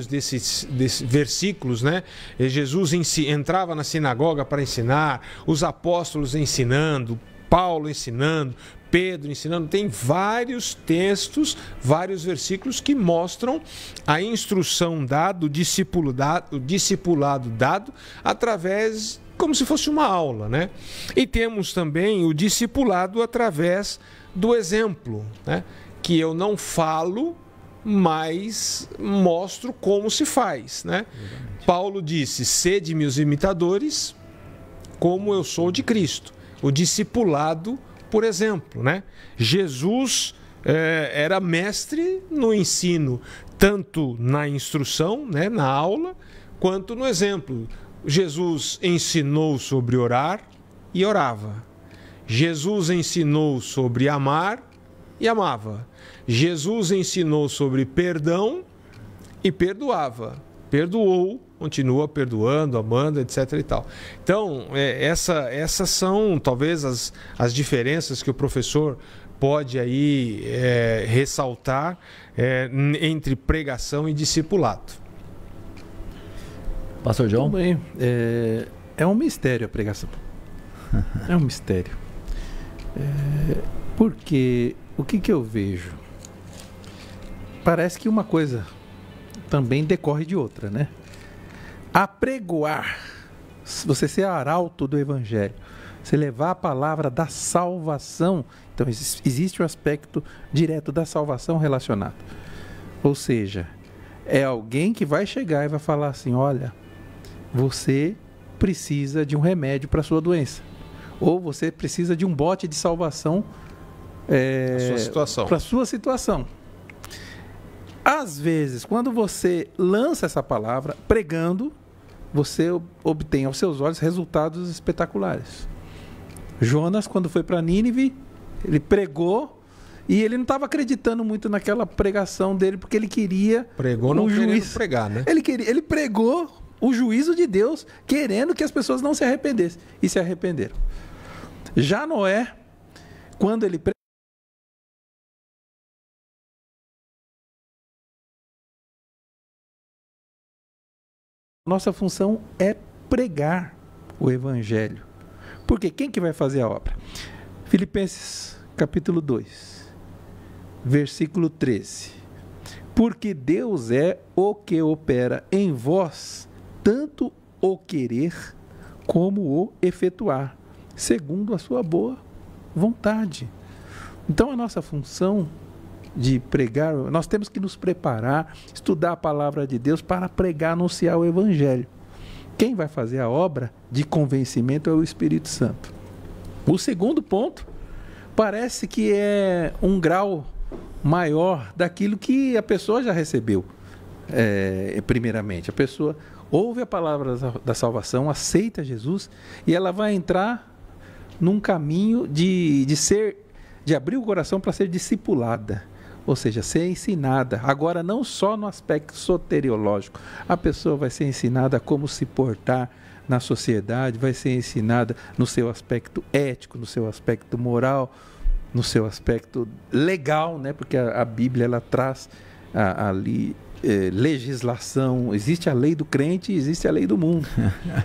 desses versículos, né? Jesus entrava na sinagoga para ensinar, os apóstolos ensinando, Paulo ensinando, Pedro ensinando. Tem vários textos, vários versículos que mostram a instrução dada, o discipulado dado através, como se fosse uma aula, né? E temos também o discipulado através do exemplo, né? Que eu não falo, mas mostro como se faz, né? Paulo disse: sede meus imitadores, como eu sou de Cristo. O discipulado, por exemplo, né? Jesus era mestre no ensino, tanto na instrução, né, na aula, quanto no exemplo. Jesus ensinou sobre orar e orava. Jesus ensinou sobre amar e amava. Jesus ensinou sobre perdão e perdoava. Perdoou, continua perdoando, amando, etc. e tal. Então, essas são talvez as diferenças que o professor pode aí ressaltar entre pregação e discipulado. Pastor João? Bem, é um mistério a pregação. É um mistério. Porque o que eu vejo? Parece que uma coisa também decorre de outra, né? Apregoar, você ser arauto do Evangelho, você levar a palavra da salvação. Então existe o aspecto direto da salvação relacionado. Ou seja, é alguém que vai chegar e vai falar assim: olha, você precisa de um remédio para a sua doença, ou você precisa de um bote de salvação para a sua situação. Às vezes, quando você lança essa palavra pregando, você obtém aos seus olhos resultados espetaculares. Jonas, quando foi para Nínive, ele pregou e ele não estava acreditando muito naquela pregação dele, porque ele queria pregou não querendo pregar, né? Ele pregou o juízo de Deus, querendo que as pessoas não se arrependessem, e se arrependeram. Já Noé, quando ele nossa função é pregar o Evangelho. Porque quem que vai fazer a obra? Filipenses capítulo 2, versículo 13. Porque Deus é o que opera em vós, tanto o querer como o efetuar, segundo a sua boa vontade. Então a nossa função de pregar, nós temos que nos preparar, estudar a palavra de Deus para pregar, anunciar o Evangelho. Quem vai fazer a obra de convencimento é o Espírito Santo. O segundo ponto parece que é um grau maior daquilo que a pessoa já recebeu. Primeiramente, a pessoa ouve a palavra da salvação, aceita Jesus, e ela vai entrar num caminho de abrir o coração para ser discipulada. Ou seja, ser ensinada. Agora, não só no aspecto soteriológico. A pessoa vai ser ensinada a como se portar na sociedade, vai ser ensinada no seu aspecto ético, no seu aspecto moral, no seu aspecto legal, né? Porque a Bíblia ela traz ali legislação. Existe a lei do crente e existe a lei do mundo.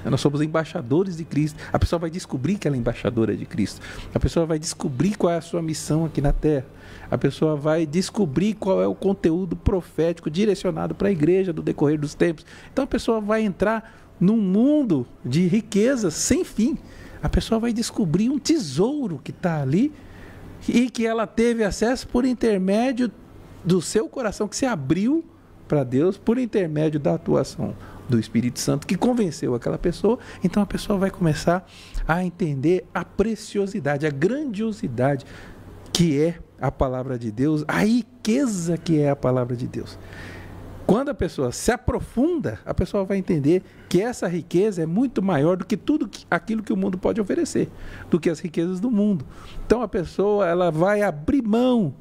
Nós somos embaixadores de Cristo. A pessoa vai descobrir que ela é embaixadora de Cristo. A pessoa vai descobrir qual é a sua missão aqui na terra. A pessoa vai descobrir qual é o conteúdo profético direcionado para a igreja do decorrer dos tempos. Então a pessoa vai entrar num mundo de riquezas sem fim. A pessoa vai descobrir um tesouro que está ali e que ela teve acesso por intermédio do seu coração, que se abriu para Deus, por intermédio da atuação do Espírito Santo, que convenceu aquela pessoa. Então a pessoa vai começar a entender a preciosidade, a grandiosidade que é a palavra de Deus, a riqueza que é a palavra de Deus. Quando a pessoa se aprofunda, a pessoa vai entender que essa riqueza é muito maior do que tudo aquilo que o mundo pode oferecer, do que as riquezas do mundo. Então a pessoa, ela vai abrir mão,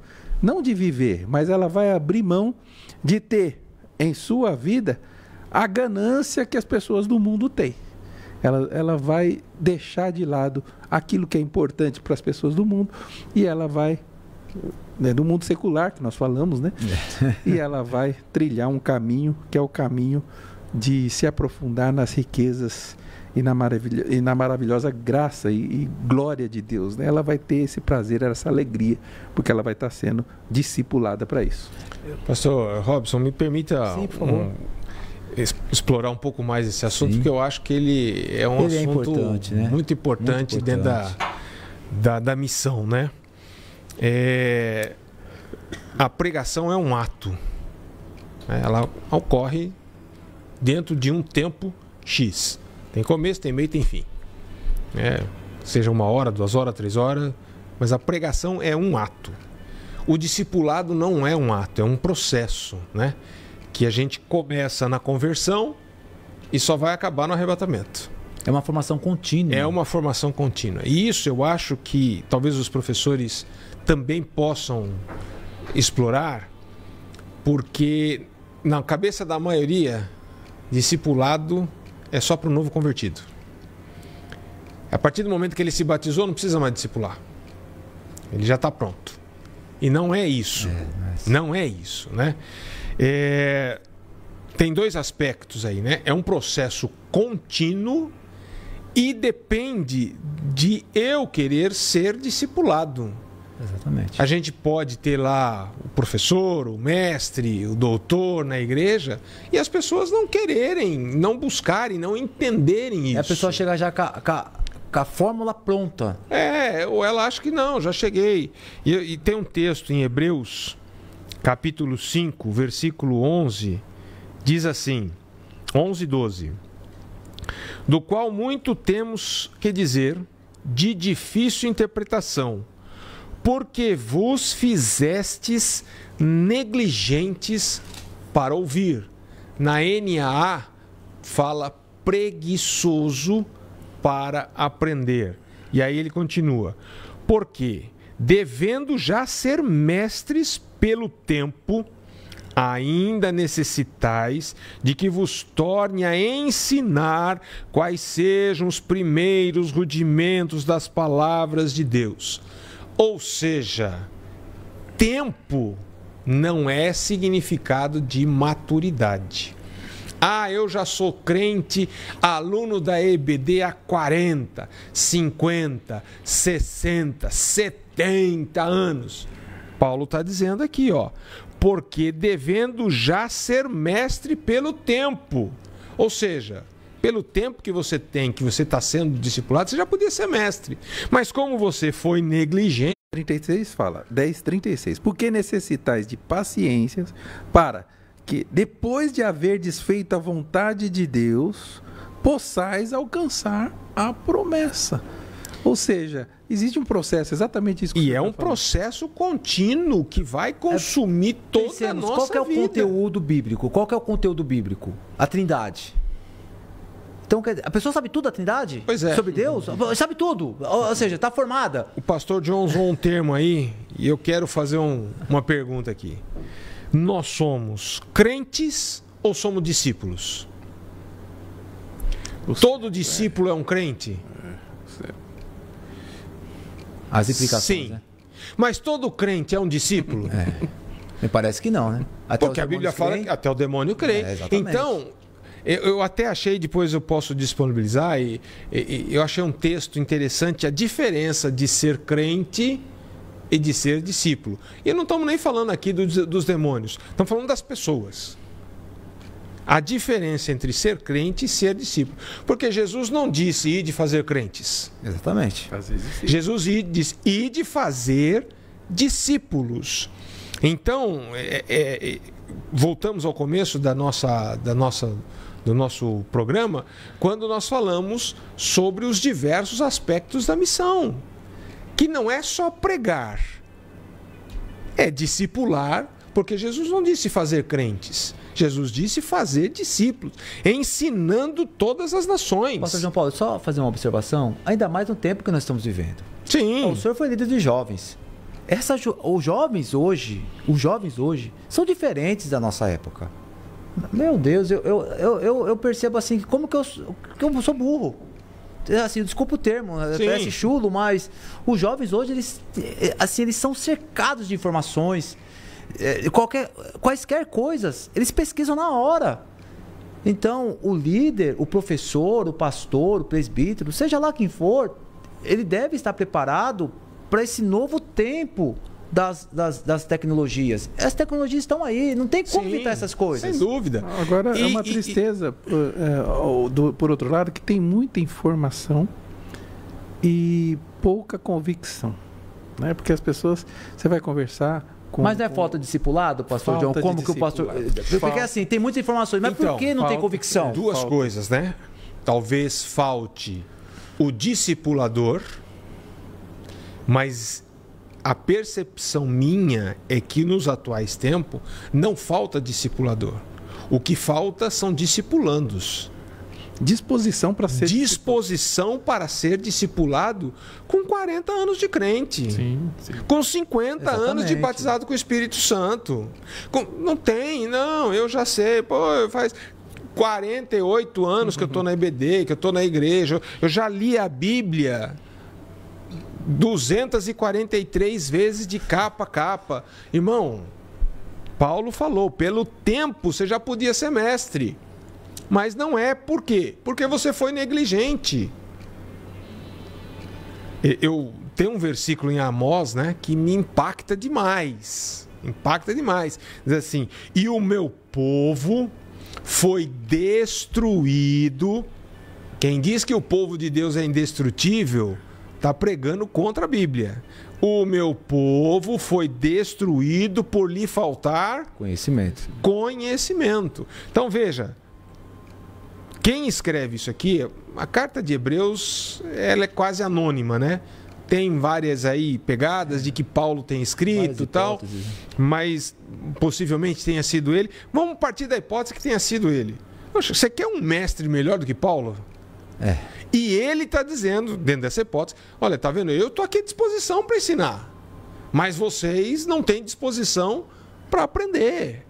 não de viver, mas ela vai abrir mão de ter em sua vida a ganância que as pessoas do mundo têm. Ela vai deixar de lado aquilo que é importante para as pessoas do mundo e ela vai, do mundo secular que nós falamos, né? E ela vai trilhar um caminho que é o caminho de se aprofundar nas riquezas e na maravilhosa graça e glória de Deus, né? Ela vai ter esse prazer, essa alegria, porque ela vai estar sendo discipulada para isso. Pastor Robson, me permita Sim, por favor. Explorar um pouco mais esse assunto, porque eu acho que ele é um assunto importante, né? muito importante dentro da missão, né? A pregação é um ato, né? Ela ocorre dentro de um tempo X. Tem começo, tem meio, tem fim. Seja 1 hora, 2 horas, 3 horas, mas a pregação é um ato. O discipulado não é um ato, é um processo, né? Que a gente começa na conversão e só vai acabar no arrebatamento. É uma formação contínua. É uma formação contínua. E isso eu acho que talvez os professores também possam explorar, porque na cabeça da maioria, discipulado é só para o novo convertido. A partir do momento que ele se batizou, não precisa mais discipular. Ele já está pronto. E não é isso. Não é isso, né? Tem 2 aspectos aí, né? É um processo contínuo e depende de eu querer ser discipulado. Exatamente. A gente pode ter lá o professor, o mestre, o doutor na igreja e as pessoas não quererem, não buscarem, não entenderem isso. A pessoa chega já com a fórmula pronta. Ou ela acha que não, já cheguei. E tem um texto em Hebreus, capítulo 5, versículo 11, diz assim, 11 e 12. Do qual muito temos que dizer, de difícil interpretação, porque vos fizestes negligentes para ouvir. Na NAA fala preguiçoso para aprender. E aí ele continua. Porque, devendo já ser mestres pelo tempo, ainda necessitais de que vos torne a ensinar quais sejam os primeiros rudimentos das palavras de Deus. Ou seja, tempo não é significado de maturidade. Eu já sou crente, aluno da EBD há 40, 50, 60, 70 anos. Paulo está dizendo aqui, porque devendo já ser mestre pelo tempo. Ou seja, pelo tempo que você tem, que você está sendo discipulado, você já podia ser mestre. Mas como você foi negligente... 36 fala, 10:36. Porque necessitais de paciência para que, depois de haver desfeito a vontade de Deus, possais alcançar a promessa. Ou seja, existe um processo, exatamente isso que E é um processo contínuo que vai consumir toda a nossa vida. Qual que é o conteúdo bíblico? Qual que é o conteúdo bíblico? A Trindade. Então, a pessoa sabe tudo da Trindade? Pois é. Sobre Deus? Sabe tudo. Ou seja, está formada. O pastor John usou um termo aí, e eu quero fazer uma pergunta aqui. Nós somos crentes ou somos discípulos? Todo discípulo é um crente? As implicações, Sim. né? Mas todo crente é um discípulo? Me parece que não, né? Porque a Bíblia fala que até o demônio crê. Exatamente. Então, eu até achei, depois eu posso disponibilizar, e eu achei um texto interessante, a diferença de ser crente e de ser discípulo. E não estamos nem falando aqui dos demônios, estamos falando das pessoas. A diferença entre ser crente e ser discípulo. Porque Jesus não disse ir de fazer crentes. Exatamente. Jesus disse ir de fazer discípulos. Então, voltamos ao começo do nosso programa, quando nós falamos sobre os diversos aspectos da missão. Que não é só pregar, é discipular, porque Jesus não disse fazer crentes. Jesus disse fazer discípulos, ensinando todas as nações. Pastor João Paulo, só fazer uma observação, ainda mais no tempo que nós estamos vivendo. Sim. O senhor foi líder de jovens. Os jovens hoje são diferentes da nossa época. Meu Deus, eu percebo assim, como que eu sou burro. Assim, desculpa o termo, parece chulo, mas os jovens hoje, eles são cercados de informações. Quaisquer coisas, eles pesquisam na hora. Então, o líder, o professor, o pastor, o presbítero, seja lá quem for, ele deve estar preparado para esse novo tempo das tecnologias. As tecnologias estão aí, não tem como evitar essas coisas. Sem dúvida. Agora, é uma tristeza, por outro lado, que tem muita informação e pouca convicção. Né? Porque as pessoas, você vai conversar Mas não é falta de discipulado, pastor João? Como que o pastor... Porque assim, tem muitas informações, mas por que não tem convicção? Duas coisas, né? Talvez falte o discipulador, mas a percepção minha é que nos atuais tempos não falta discipulador. O que falta são discipulandos. Disposição para ser discipulado com 40 anos de crente. Sim. Com 50 Exatamente. anos de batizado com o Espírito Santo. Eu já sei. Faz 48 anos que eu estou na IBD, que eu estou na igreja. Eu já li a Bíblia 243 vezes de capa a capa. Irmão, Paulo falou, pelo tempo você já podia ser mestre. Mas não é. Por quê? Porque você foi negligente. Eu tenho um versículo em Amós, né, que me impacta demais. Diz assim: e o meu povo foi destruído. Quem diz que o povo de Deus é indestrutível está pregando contra a Bíblia. O meu povo foi destruído por lhe faltar conhecimento. Então veja, quem escreve isso aqui, a carta de Hebreus, ela é quase anônima, né? Tem várias aí pegadas de que Paulo tem escrito e tal, mas possivelmente tenha sido ele. Vamos partir da hipótese que tenha sido ele. Poxa, você quer um mestre melhor do que Paulo? E ele está dizendo, dentro dessa hipótese, olha, tá vendo? Eu estou aqui à disposição para ensinar, mas vocês não têm disposição para aprender.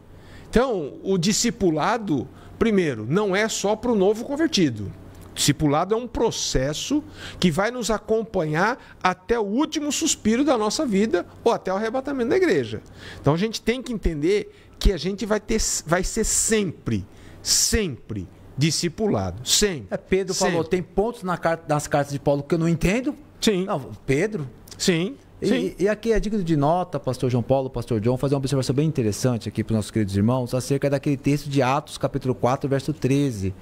Então, o discipulado, primeiro, não é só para o novo convertido. O discipulado é um processo que vai nos acompanhar até o último suspiro da nossa vida ou até o arrebatamento da igreja. Então, a gente tem que entender que a gente vai ser sempre discipulado. Sempre. Pedro falou, tem pontos nas cartas de Paulo que eu não entendo? Sim. Não, Pedro? Sim. E aqui é digno de nota, pastor João Paulo, pastor John, fazer uma observação bem interessante aqui para os nossos queridos irmãos, acerca daquele texto de Atos, capítulo 4, verso 13,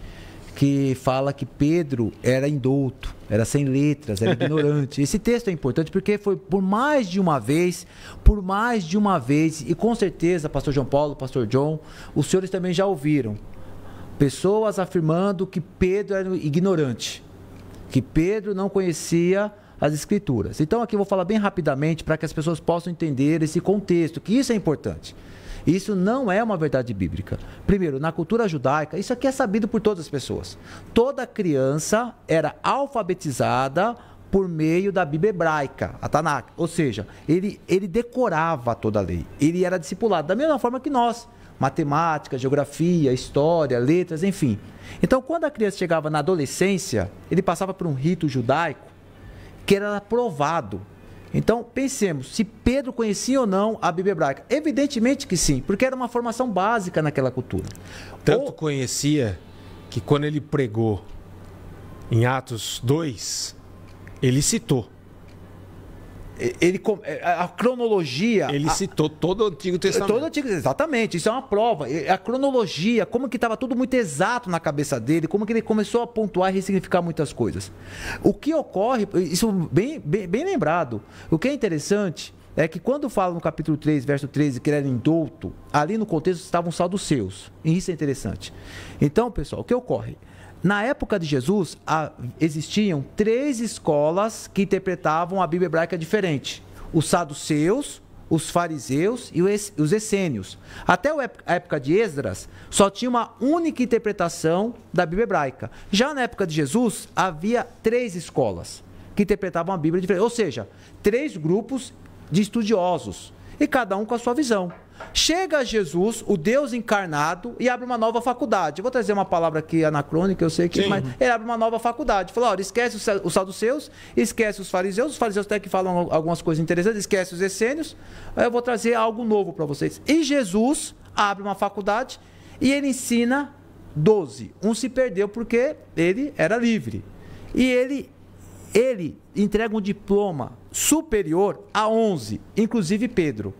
que fala que Pedro era indouto, era sem letras, era ignorante. Esse texto é importante porque foi por mais de uma vez, e com certeza, pastor João Paulo, pastor John, os senhores também já ouviram pessoas afirmando que Pedro era ignorante, que Pedro não conhecia as Escrituras. Então aqui eu vou falar bem rapidamente para que as pessoas possam entender esse contexto, que isso é importante. Isso não é uma verdade bíblica. Primeiro, na cultura judaica, isso aqui é sabido por todas as pessoas. Toda criança era alfabetizada por meio da Bíblia hebraica, a Tanakh. Ou seja, ele decorava toda a lei. Ele era discipulado, da mesma forma que nós. Matemática, geografia, história, letras, enfim. Então, quando a criança chegava na adolescência, ele passava por um rito judaico que era aprovado. Então, pensemos, se Pedro conhecia ou não a Bíblia hebraica. Evidentemente que sim, porque era uma formação básica naquela cultura. Tanto conhecia que quando ele pregou em Atos 2, ele citou. A cronologia... Ele citou todo o Antigo Testamento. Todo o Antigo, exatamente, isso é uma prova. A cronologia, como que estava tudo muito exato na cabeça dele, como que ele começou a pontuar e ressignificar muitas coisas. O que ocorre, isso bem lembrado, o que é interessante é que quando fala no capítulo 3, verso 13, que ele era indouto, ali no contexto estavam os saduceus. E isso é interessante. Então, pessoal, o que ocorre? Na época de Jesus, existiam 3 escolas que interpretavam a Bíblia hebraica diferente. Os saduceus, os fariseus e os essênios. Até a época de Esdras, só tinha uma única interpretação da Bíblia hebraica. Já na época de Jesus, havia 3 escolas que interpretavam a Bíblia diferente, ou seja, 3 grupos de estudiosos, e cada um com a sua visão. Chega Jesus, o Deus encarnado, e abre uma nova faculdade. Eu vou trazer uma palavra aqui anacrônica, eu sei que, mas ele abre uma nova faculdade. Fala, olha, esquece os saduceus, esquece os fariseus até que falam algumas coisas interessantes, esquece os essênios, eu vou trazer algo novo para vocês. E Jesus abre uma faculdade e ele ensina 12. Um se perdeu porque ele era livre. E ele entrega um diploma superior a 11, inclusive Pedro.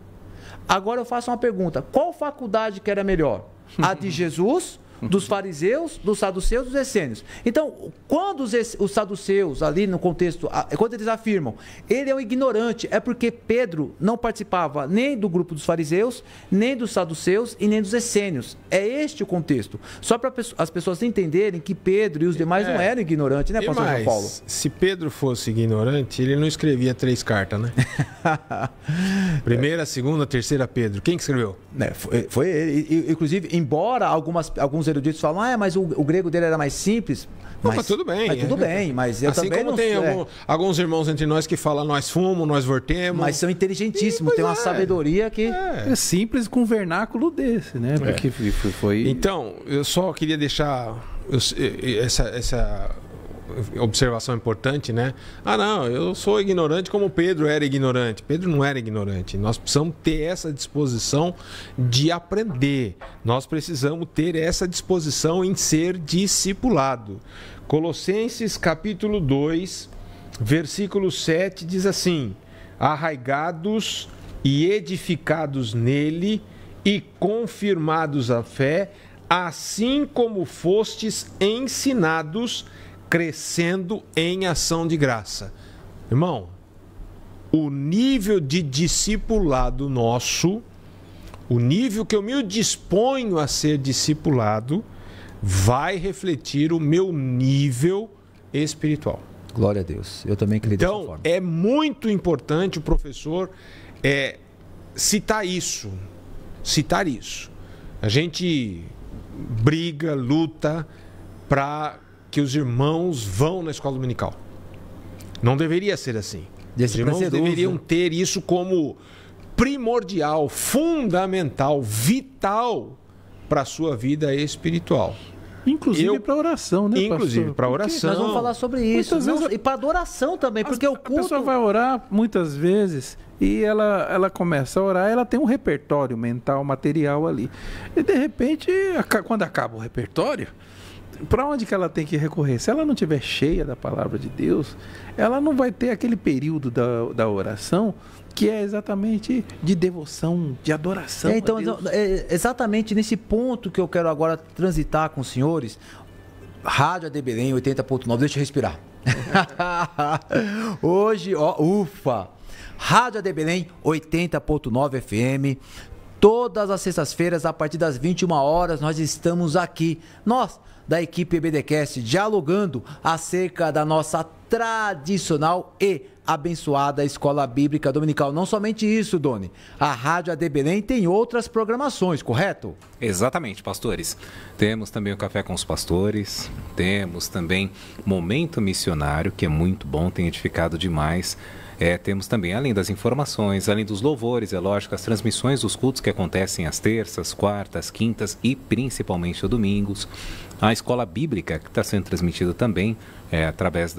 Agora eu faço uma pergunta: qual faculdade que era melhor? A de Jesus, dos fariseus, dos saduceus, dos essênios? Então, quando os saduceus, ali no contexto, quando eles afirmam, ele é um ignorante, é porque Pedro não participava nem do grupo dos fariseus, nem dos saduceus e nem dos essênios. É este o contexto. Só para as pessoas entenderem que Pedro e os demais não eram ignorantes, né, pastor João Paulo? Se Pedro fosse ignorante, ele não escrevia 3 cartas, né? Primeira, segunda, terceira Pedro. Quem que escreveu? Foi ele. Inclusive, embora alguns eruditos falam, mas o grego dele era mais simples. Mas tudo bem. Mas tudo bem, mas eu assim também como não tem sei. alguns irmãos entre nós que falam, nós fumamos, nós vortemos. Mas são inteligentíssimos, tem uma sabedoria que... É simples com um vernáculo desse, né? Porque foi... Então, eu só queria deixar essa observação importante, né? Não, eu sou ignorante como Pedro era ignorante. Pedro não era ignorante. Nós precisamos ter essa disposição de aprender. Nós precisamos ter essa disposição em ser discipulado. Colossenses capítulo 2, versículo 7 diz assim: arraigados e edificados nele e confirmados a fé, assim como fostes ensinados, crescendo em ação de graça. Irmão, o nível de discipulado nosso, o nível que eu me disponho a ser discipulado, vai refletir o meu nível espiritual. Glória a Deus. Eu também creio dessa forma. Então, é muito importante o professor citar isso. Citar isso. A gente briga, luta para que os irmãos vão na escola dominical. Não deveria ser assim. Os irmãos deveriam ter isso como primordial, fundamental, vital para a sua vida espiritual. Inclusive para oração, né, pastor? Inclusive para oração. Nós vamos falar sobre isso. E para adoração também, porque o culto... A pessoa vai orar muitas vezes e ela começa a orar, ela tem um repertório mental, material ali. E de repente, quando acaba o repertório, para onde que ela tem que recorrer? Se ela não estiver cheia da palavra de Deus, ela não vai ter aquele período da oração que é exatamente de devoção, de adoração. Então, exatamente nesse ponto que eu quero agora transitar com os senhores. Rádio AD Belém 80.9, deixa eu respirar. Hoje, ufa! Rádio AD Belém 80.9 FM. Todas as sextas-feiras, a partir das 21 horas, nós estamos aqui. Nós, da equipe EBDcast, dialogando acerca da nossa tradicional e abençoada Escola Bíblica Dominical. Não somente isso, Doni. A Rádio AD Belém tem outras programações, correto? Exatamente, pastores. Temos também o Café com os Pastores, temos também Momento Missionário, que é muito bom, tem edificado demais. Temos também, além das informações, além dos louvores, é lógico, as transmissões dos cultos que acontecem às terças, quartas, quintas e principalmente aos domingos. A Escola Bíblica, que está sendo transmitida também através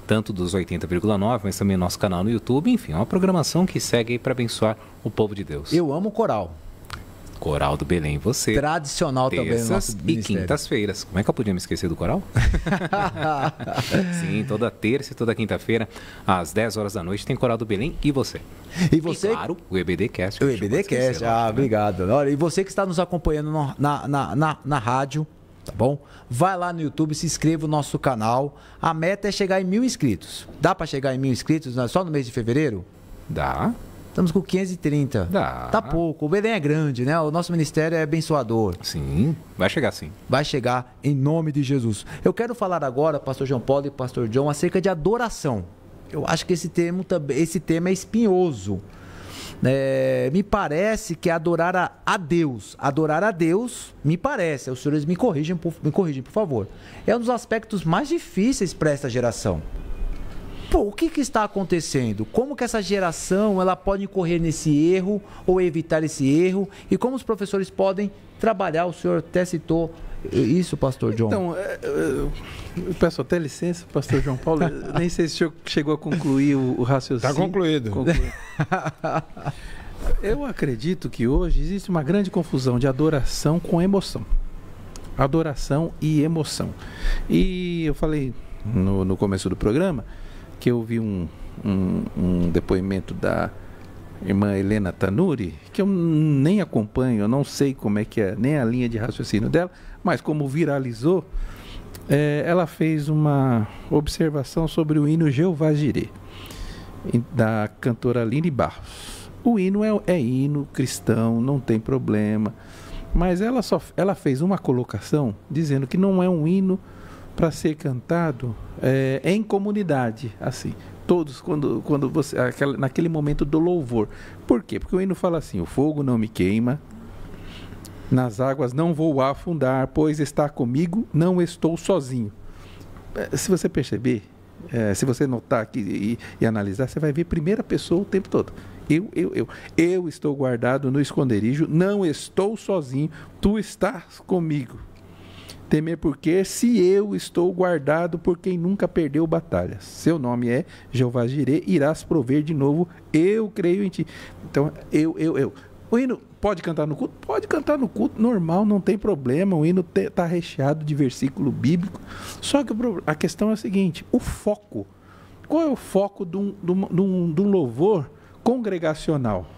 tanto dos 80,9, mas também nosso canal no YouTube. Enfim, é uma programação que segue aí para abençoar o povo de Deus. Eu amo coral. Coral do Belém, você. Tradicional também no nosso e quintas-feiras. Como é que eu podia me esquecer do coral? Sim, toda terça e toda quinta-feira, às 10 horas da noite, tem Coral do Belém e você. E você? E, claro, o EBDcast. O EBDcast, obrigado. Olha, e você que está nos acompanhando na rádio, tá bom? Vai lá no YouTube, se inscreva no nosso canal. A meta é chegar em 1.000 inscritos. Dá para chegar em 1.000 inscritos só no mês de fevereiro? Dá. Estamos com 530. Dá. Tá pouco. O Belém é grande, né? O nosso ministério é abençoador. Sim, vai chegar sim. Vai chegar em nome de Jesus. Eu quero falar agora, pastor João Paulo e pastor John, acerca de adoração. Eu acho que esse tema é espinhoso. Me parece que adorar a Deus, me parece, os senhores me corrigem, por favor, é um dos aspectos mais difíceis para essa geração. Pô, o que está acontecendo? Como que essa geração ela pode incorrer nesse erro ou evitar esse erro? E como os professores podem trabalhar? O senhor até citou isso, pastor John. Então, eu peço até licença, pastor João Paulo. Nem sei se o senhor chegou a concluir o raciocínio. Está concluído. Eu acredito que hoje existe uma grande confusão de adoração com emoção. Adoração e emoção. E eu falei no começo do programa que eu vi um depoimento da irmã Helena Tanuri, que eu nem acompanho, eu não sei como é que é, nem a linha de raciocínio dela, mas como viralizou, ela fez uma observação sobre o hino Jeová Jireh, da cantora Aline Barros. O hino é hino cristão, não tem problema, mas ela fez uma colocação dizendo que não é um hino para ser cantado em comunidade, assim, todos, quando você, naquele momento do louvor. Por quê? Porque o hino fala assim: o fogo não me queima, nas águas não vou afundar, pois está comigo, não estou sozinho. Se você perceber, se você notar aqui e analisar, você vai ver primeira pessoa o tempo todo. Eu estou guardado no esconderijo, não estou sozinho, tu estás comigo. Temer porque se eu estou guardado por quem nunca perdeu batalhas. Seu nome é Jeová Jireh, irás prover de novo, eu creio em ti. Então, eu. O hino pode cantar no culto? Pode cantar no culto, normal, não tem problema. O hino está recheado de versículo bíblico. Só que a questão é a seguinte: o foco. Qual é o foco de um louvor congregacional?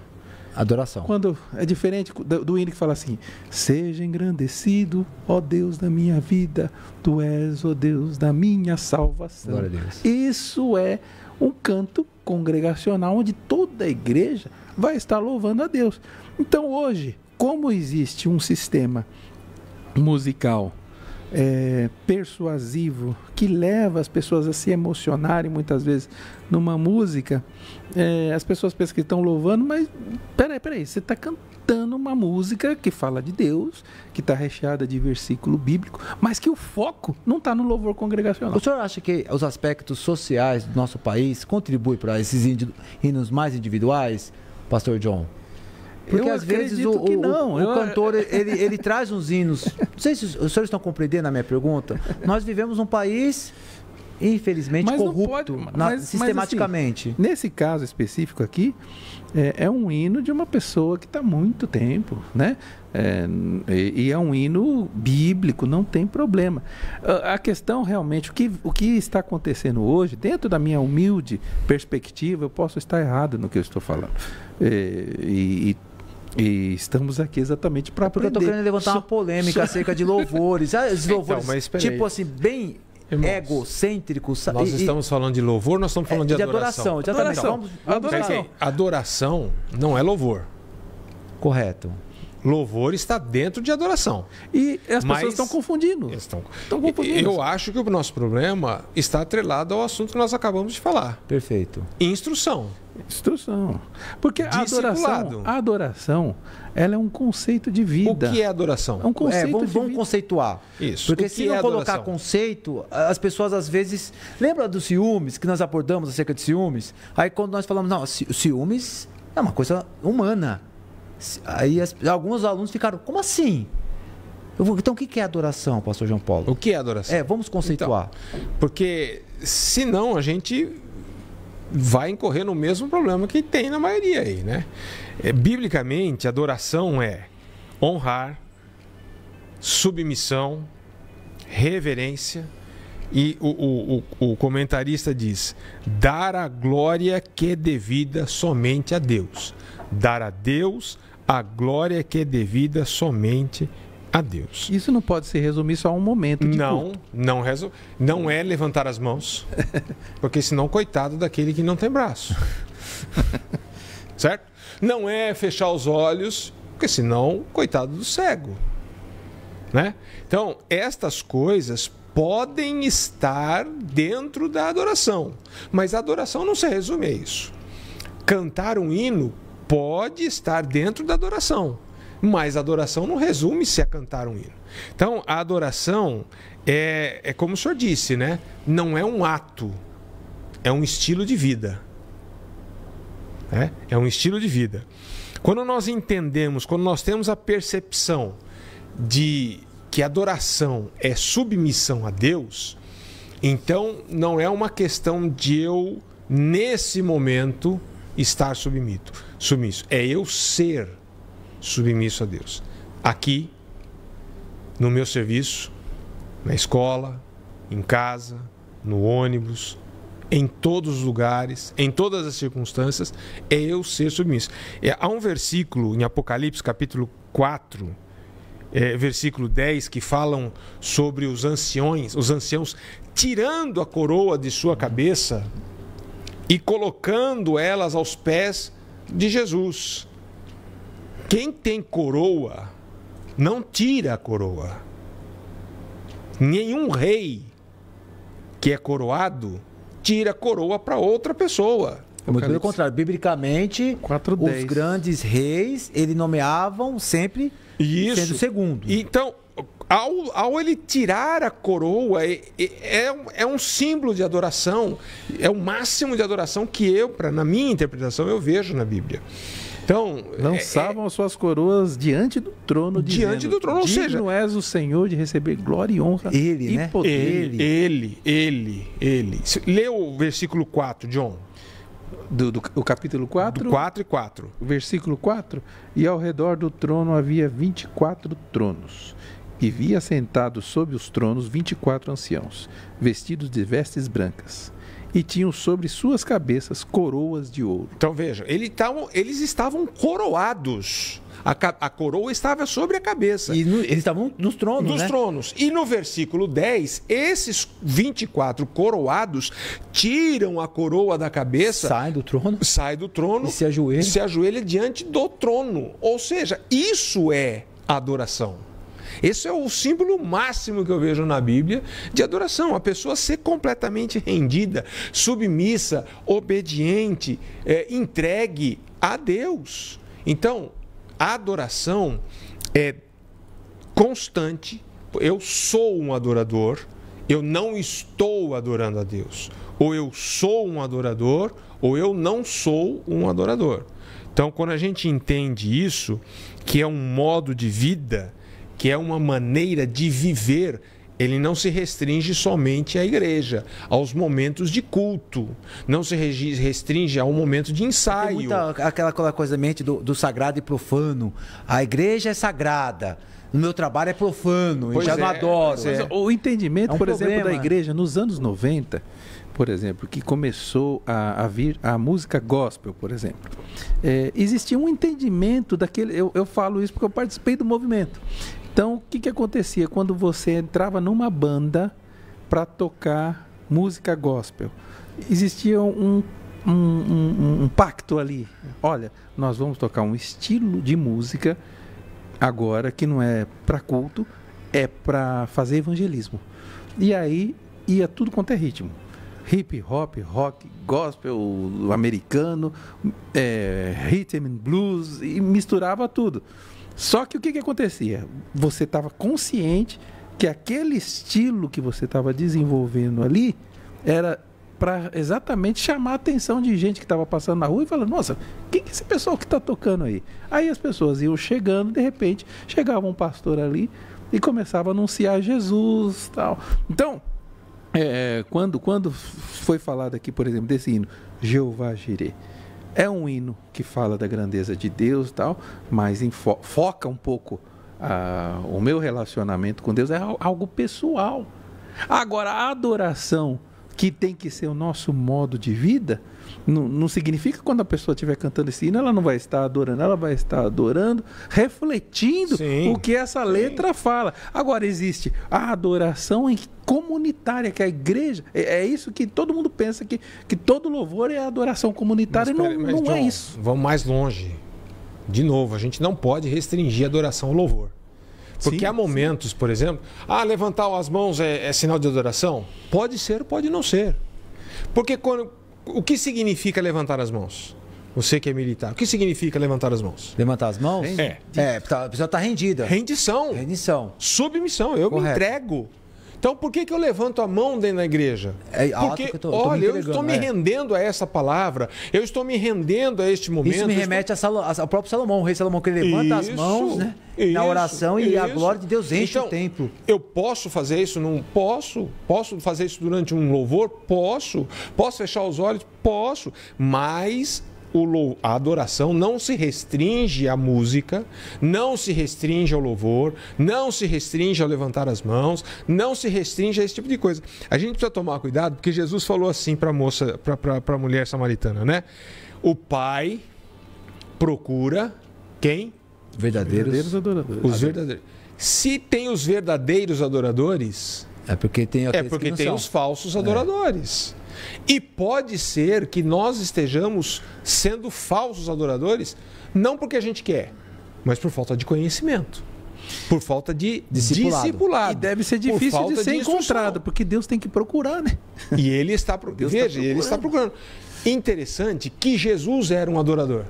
Adoração. Quando é diferente do hino que fala assim: seja engrandecido, ó Deus da minha vida, tu és, ó Deus da minha salvação. Glória a Deus. Isso é um canto congregacional onde toda a igreja vai estar louvando a Deus. Então hoje, como existe um sistema musical persuasivo que leva as pessoas a se emocionarem muitas vezes numa música, as pessoas pensam que estão louvando, mas peraí, você está cantando uma música que fala de Deus, que está recheada de versículo bíblico, mas que o foco não está no louvor congregacional. O senhor acha que os aspectos sociais do nosso país contribuem para esses hinos mais individuais, pastor John? Porque às vezes o cantor ele traz uns hinos. Não sei se os senhores estão compreendendo a minha pergunta. Nós vivemos num país, infelizmente, corrupto sistematicamente. Mas, assim, nesse caso específico aqui, é um hino de uma pessoa que está há muito tempo, né? E é um hino bíblico, não tem problema. A questão realmente, o que está acontecendo hoje, dentro da minha humilde perspectiva, eu posso estar errado no que eu estou falando. E estamos aqui exatamente para aprender. Porque eu estou querendo levantar uma polêmica acerca de louvores. Louvores, tipo assim, bem egocêntricos. Nós estamos falando de louvor, nós estamos falando de adoração. Adoração não é louvor. Correto. Louvor está dentro de adoração. E as pessoas estão confundindo. Eu acho que o nosso problema está atrelado ao assunto que nós acabamos de falar. Perfeito. Instrução. Porque a adoração, ela é um conceito de vida. O que é adoração? É um conceito vamos conceituar. Isso. Porque se não colocar conceito, as pessoas às vezes... Lembra dos ciúmes, que nós abordamos acerca de ciúmes? Aí quando nós falamos, não, ciúmes é uma coisa humana. Aí alguns alunos ficaram, como assim? Então o que é adoração, pastor João Paulo? O que é adoração? Vamos conceituar. Então, porque senão a gente vai incorrer no mesmo problema que tem na maioria aí, né? Biblicamente, adoração é honrar, submissão, reverência, e o comentarista diz: dar a glória que é devida somente a Deus. Dar a Deus a glória que é devida somente a Deus. Isso não pode se resumir só a um momento de culto. Não é levantar as mãos, porque senão coitado daquele que não tem braço. Certo? Não é fechar os olhos, porque senão coitado do cego. Né? Então, estas coisas podem estar dentro da adoração, mas a adoração não se resume a isso. Cantar um hino pode estar dentro da adoração, mas a adoração não resume-se a cantar um hino. Então, a adoração é como o senhor disse, né? Não é um ato, é um estilo de vida. É um estilo de vida. Quando nós entendemos, quando nós temos a percepção de que adoração é submissão a Deus, então não é uma questão de eu, nesse momento, estar submisso. É eu ser submisso a Deus. Aqui, no meu serviço, na escola, em casa, no ônibus, em todos os lugares, em todas as circunstâncias, é eu ser submisso. Há um versículo em Apocalipse, capítulo 4, versículo 10, que falam sobre os anciãos tirando a coroa de sua cabeça e colocando elas aos pés de Jesus. Quem tem coroa não tira a coroa. Nenhum rei que é coroado tira a coroa para outra pessoa. Muito pelo contrário, biblicamente, 4:10. os grandes reis, eles nomeavam sempre sendo segundo. Então, ao ele tirar a coroa, é um símbolo de adoração, é o máximo de adoração que na minha interpretação, eu vejo na Bíblia. Então, lançavam suas coroas diante do trono, diante do trono, ou seja, digno és o Senhor de receber glória e honra ele, e né? poder. Ele. Lê o versículo 4, John. O capítulo 4? Do 4 e 4. Versículo 4. E ao redor do trono havia 24 tronos. E via sentados sobre os tronos 24 anciãos, vestidos de vestes brancas. E tinham sobre suas cabeças coroas de ouro. Então veja, eles estavam coroados. A coroa estava sobre a cabeça. E eles estavam nos tronos, Nos né? tronos. E no versículo 10, esses 24 coroados tiram a coroa da cabeça. Sai do trono. E se ajoelha diante do trono. Ou seja, isso é adoração. Esse é o símbolo máximo que eu vejo na Bíblia de adoração. A pessoa ser completamente rendida, submissa, obediente, entregue a Deus. Então, a adoração é constante. Eu sou um adorador, eu não estou adorando a Deus. Ou eu sou um adorador, ou eu não sou um adorador. Então, quando a gente entende isso, que é um modo de vida, que é uma maneira de viver, ele não se restringe somente à igreja, aos momentos de culto, não se restringe ao momento de ensaio. Tem muita aquela coisa da mente do sagrado e profano. A igreja é sagrada, no meu trabalho é profano, eu já não adoro. O entendimento, por exemplo, da problema. igreja nos anos 90, por exemplo, que começou a vir a música gospel, por exemplo, existia um entendimento daquele... Eu falo isso porque eu participei do movimento. Então, o que acontecia? Quando você entrava numa banda para tocar música gospel, existia um pacto ali. Olha, nós vamos tocar um estilo de música agora que não é para culto, é para fazer evangelismo. E aí ia tudo quanto é ritmo. Hip hop, rock, gospel, americano, rhythm and blues, e misturava tudo. Só que o que acontecia? Você estava consciente que aquele estilo que você estava desenvolvendo ali era para exatamente chamar a atenção de gente que estava passando na rua e falando, nossa, quem é esse pessoal que está tocando aí? Aí as pessoas iam chegando, de repente, chegava um pastor ali e começava a anunciar Jesus, tal. Então, quando foi falado aqui, por exemplo, desse hino, Jeová Jireh, é um hino que fala da grandeza de Deus e tal, mas foca um pouco o meu relacionamento com Deus, é algo pessoal. Agora, a adoração, que tem que ser o nosso modo de vida, não significa que quando a pessoa estiver cantando esse hino, ela não vai estar adorando, ela vai estar adorando, refletindo o que essa letra fala. Agora, existe a adoração comunitária, que a igreja, é isso que todo mundo pensa, que todo louvor é adoração comunitária, não John, é isso. Vamos mais longe. De novo, a gente não pode restringir a adoração ao louvor. Porque há momentos, por exemplo, levantar as mãos é sinal de adoração? Pode ser, pode não ser. Porque o que significa levantar as mãos? Você que é militar. O que significa levantar as mãos? Levantar as mãos? A pessoa está rendida. Rendição. Rendição. Submissão. Eu me entrego. Então, por que eu levanto a mão dentro da igreja? Porque, eu estou me rendendo a essa palavra, eu estou me rendendo a este momento. Isso me remete ao próprio Salomão, o rei Salomão, que ele levanta as mãos, né, na oração e a glória de Deus enche o templo. Eu posso fazer isso? Não posso? Posso fazer isso durante um louvor? Posso. Posso fechar os olhos? Posso. Mas a adoração não se restringe à música, não se restringe ao louvor, não se restringe ao levantar as mãos, não se restringe a esse tipo de coisa. A gente precisa tomar cuidado, porque Jesus falou assim para a moça, para a mulher samaritana, né? O Pai procura quem? Verdadeiros adoradores. Os verdadeiros. Se tem os verdadeiros adoradores, é porque tem os falsos adoradores. E pode ser que nós estejamos sendo falsos adoradores, não porque a gente quer, mas por falta de conhecimento, por falta de discipulado. E deve ser difícil de ser encontrado, porque Deus tem que procurar, né? E ele está procurando. Veja, ele está procurando. Interessante que Jesus era um adorador.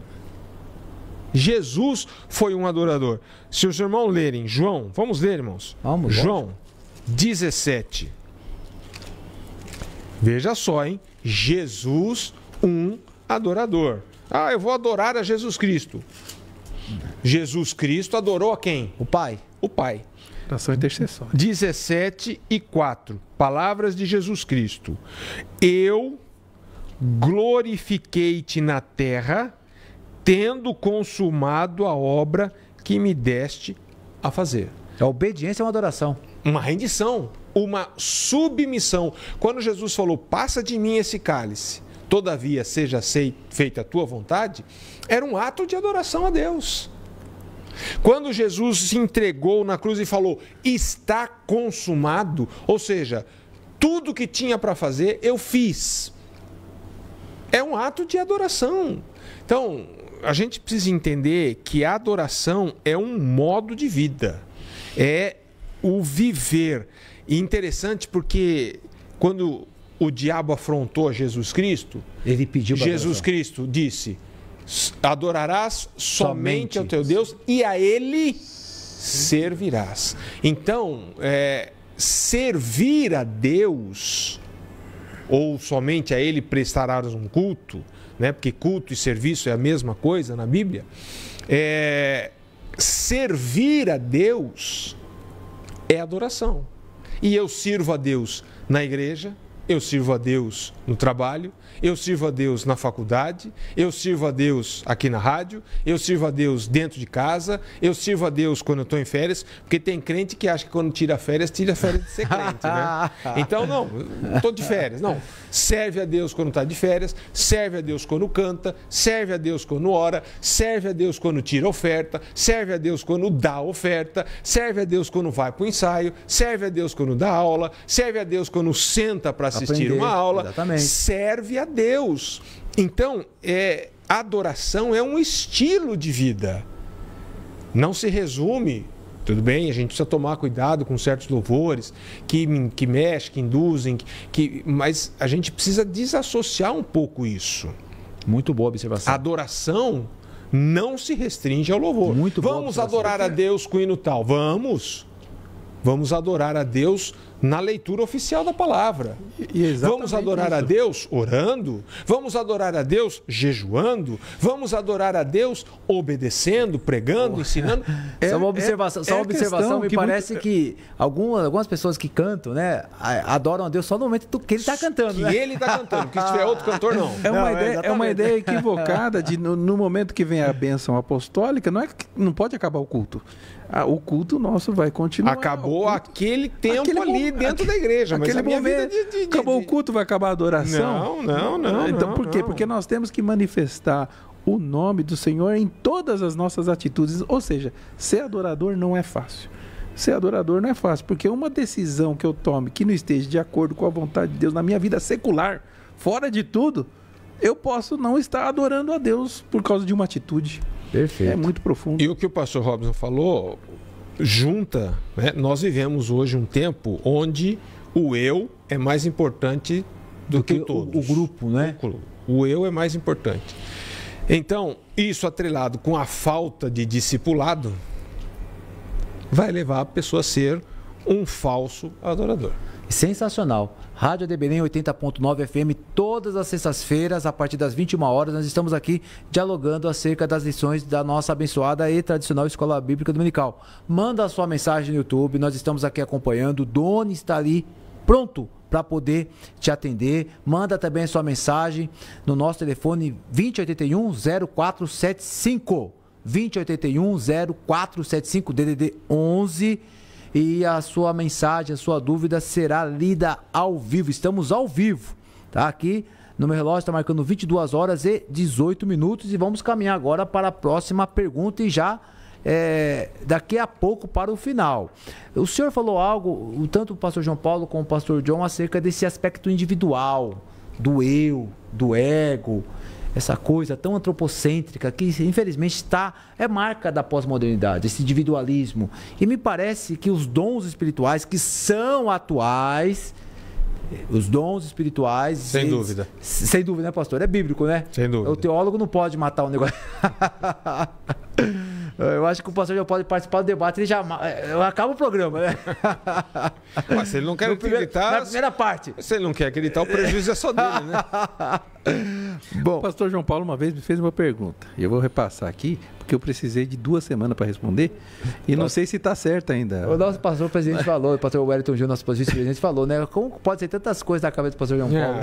Jesus foi um adorador. Se os irmãos lerem João, vamos ler, irmãos. Vamos, João 17. Veja só, hein? Jesus, um adorador. Eu vou adorar a Jesus Cristo. Jesus Cristo adorou a quem? O Pai. O Pai. Oração intercessória. 17:4. Palavras de Jesus Cristo. Eu glorifiquei-te na terra, tendo consumado a obra que me deste a fazer. A obediência é uma adoração. Uma rendição, uma submissão. Quando Jesus falou, passa de mim esse cálice, todavia seja feita a tua vontade, era um ato de adoração a Deus. Quando Jesus se entregou na cruz e falou, está consumado, ou seja, tudo que tinha para fazer, eu fiz. É um ato de adoração. Então, a gente precisa entender que a adoração é um modo de vida. É o viver. E interessante porque quando o diabo afrontou a Jesus Cristo, ele pediu Jesus Cristo disse, adorarás somente ao teu Deus e a ele servirás. Então, servir a Deus, ou somente a ele prestarás um culto, né? Porque culto e serviço é a mesma coisa na Bíblia, servir a Deus é adoração. E eu sirvo a Deus na igreja, eu sirvo a Deus no trabalho, eu sirvo a Deus na faculdade, eu sirvo a Deus aqui na rádio, eu sirvo a Deus dentro de casa, eu sirvo a Deus quando eu estou em férias, porque tem crente que acha que quando tira férias de ser crente, né? Então, não, estou de férias. Não, serve a Deus quando está de férias, serve a Deus quando canta, serve a Deus quando ora, serve a Deus quando tira oferta, serve a Deus quando dá oferta, serve a Deus quando vai para o ensaio, serve a Deus quando dá aula, serve a Deus quando senta para assistir uma aula, exatamente. Serve a Deus. Então, adoração é um estilo de vida. Não se resume, tudo bem, a gente precisa tomar cuidado com certos louvores que mexem, que induzem, mas a gente precisa desassociar um pouco isso. Muito boa observação. A adoração não se restringe ao louvor. Muito boa Vamos adorar a Deus com o hino tal. Vamos adorar a Deus na leitura oficial da palavra. Vamos adorar a Deus orando. Vamos adorar a Deus jejuando. Vamos adorar a Deus obedecendo, pregando, ensinando. Só uma observação, me parece que algumas pessoas que cantam, né, adoram a Deus só no momento que ele está cantando. Que ele está cantando, porque se tiver outro cantor, não. É uma ideia equivocada de no momento que vem a bênção apostólica, não pode acabar o culto. O culto nosso vai continuar. Acabou aquele tempo ali dentro da igreja. Aquele momento, acabou o culto, vai acabar a adoração? Não. Então, por quê? Porque nós temos que manifestar o nome do Senhor em todas as nossas atitudes. Ou seja, ser adorador não é fácil. Ser adorador não é fácil, porque uma decisão que eu tome que não esteja de acordo com a vontade de Deus na minha vida secular, fora de tudo, eu posso não estar adorando a Deus por causa de uma atitude. Perfeito. É muito profundo. E o que o pastor Robson falou, junta, né? Nós vivemos hoje um tempo onde o eu é mais importante do que todos. O grupo, né? O eu é mais importante. Então, isso atrelado com a falta de discipulado, vai levar a pessoa a ser um falso adorador. Sensacional. Rádio AD Belém 80.9 FM, todas as sextas-feiras, a partir das 21 horas, nós estamos aqui dialogando acerca das lições da nossa abençoada e tradicional Escola Bíblica Dominical. Manda a sua mensagem no YouTube, nós estamos aqui acompanhando, o Doni está ali pronto para poder te atender. Manda também a sua mensagem no nosso telefone 2081-0475, 2081-0475, DDD 11. E a sua mensagem, a sua dúvida será lida ao vivo. Estamos ao vivo, tá? Aqui no meu relógio está marcando 22 horas e 18 minutos. E vamos caminhar agora para a próxima pergunta e já daqui a pouco para o final. O senhor falou algo, tanto o pastor João Paulo como o pastor John, acerca desse aspecto individual, do eu, do ego, essa coisa tão antropocêntrica que infelizmente é marca da pós-modernidade, esse individualismo. E me parece que os dons espirituais que são atuais, os dons espirituais... Sem dúvida. Sem dúvida, né, pastor? É bíblico, né? Sem dúvida. O teólogo não pode matar um negócio... Eu acho que o pastor já pode participar do debate, ele já acaba o programa, né? Mas se ele não quer acreditar... Na primeira parte. Se ele não quer acreditar, o prejuízo é só dele, né? Bom, o pastor João Paulo uma vez me fez uma pergunta, e eu vou repassar aqui, porque eu precisei de 2 semanas para responder, e não sei se está certo ainda. O nosso pastor presidente falou, o pastor Wellington Gil, nosso vice-presidente, falou, né? Como pode ser tantas coisas na cabeça do pastor João Paulo?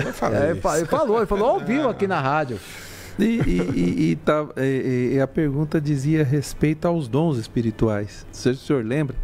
Ele falou ao vivo aqui na rádio. E a pergunta dizia respeito aos dons espirituais. Se o senhor lembra,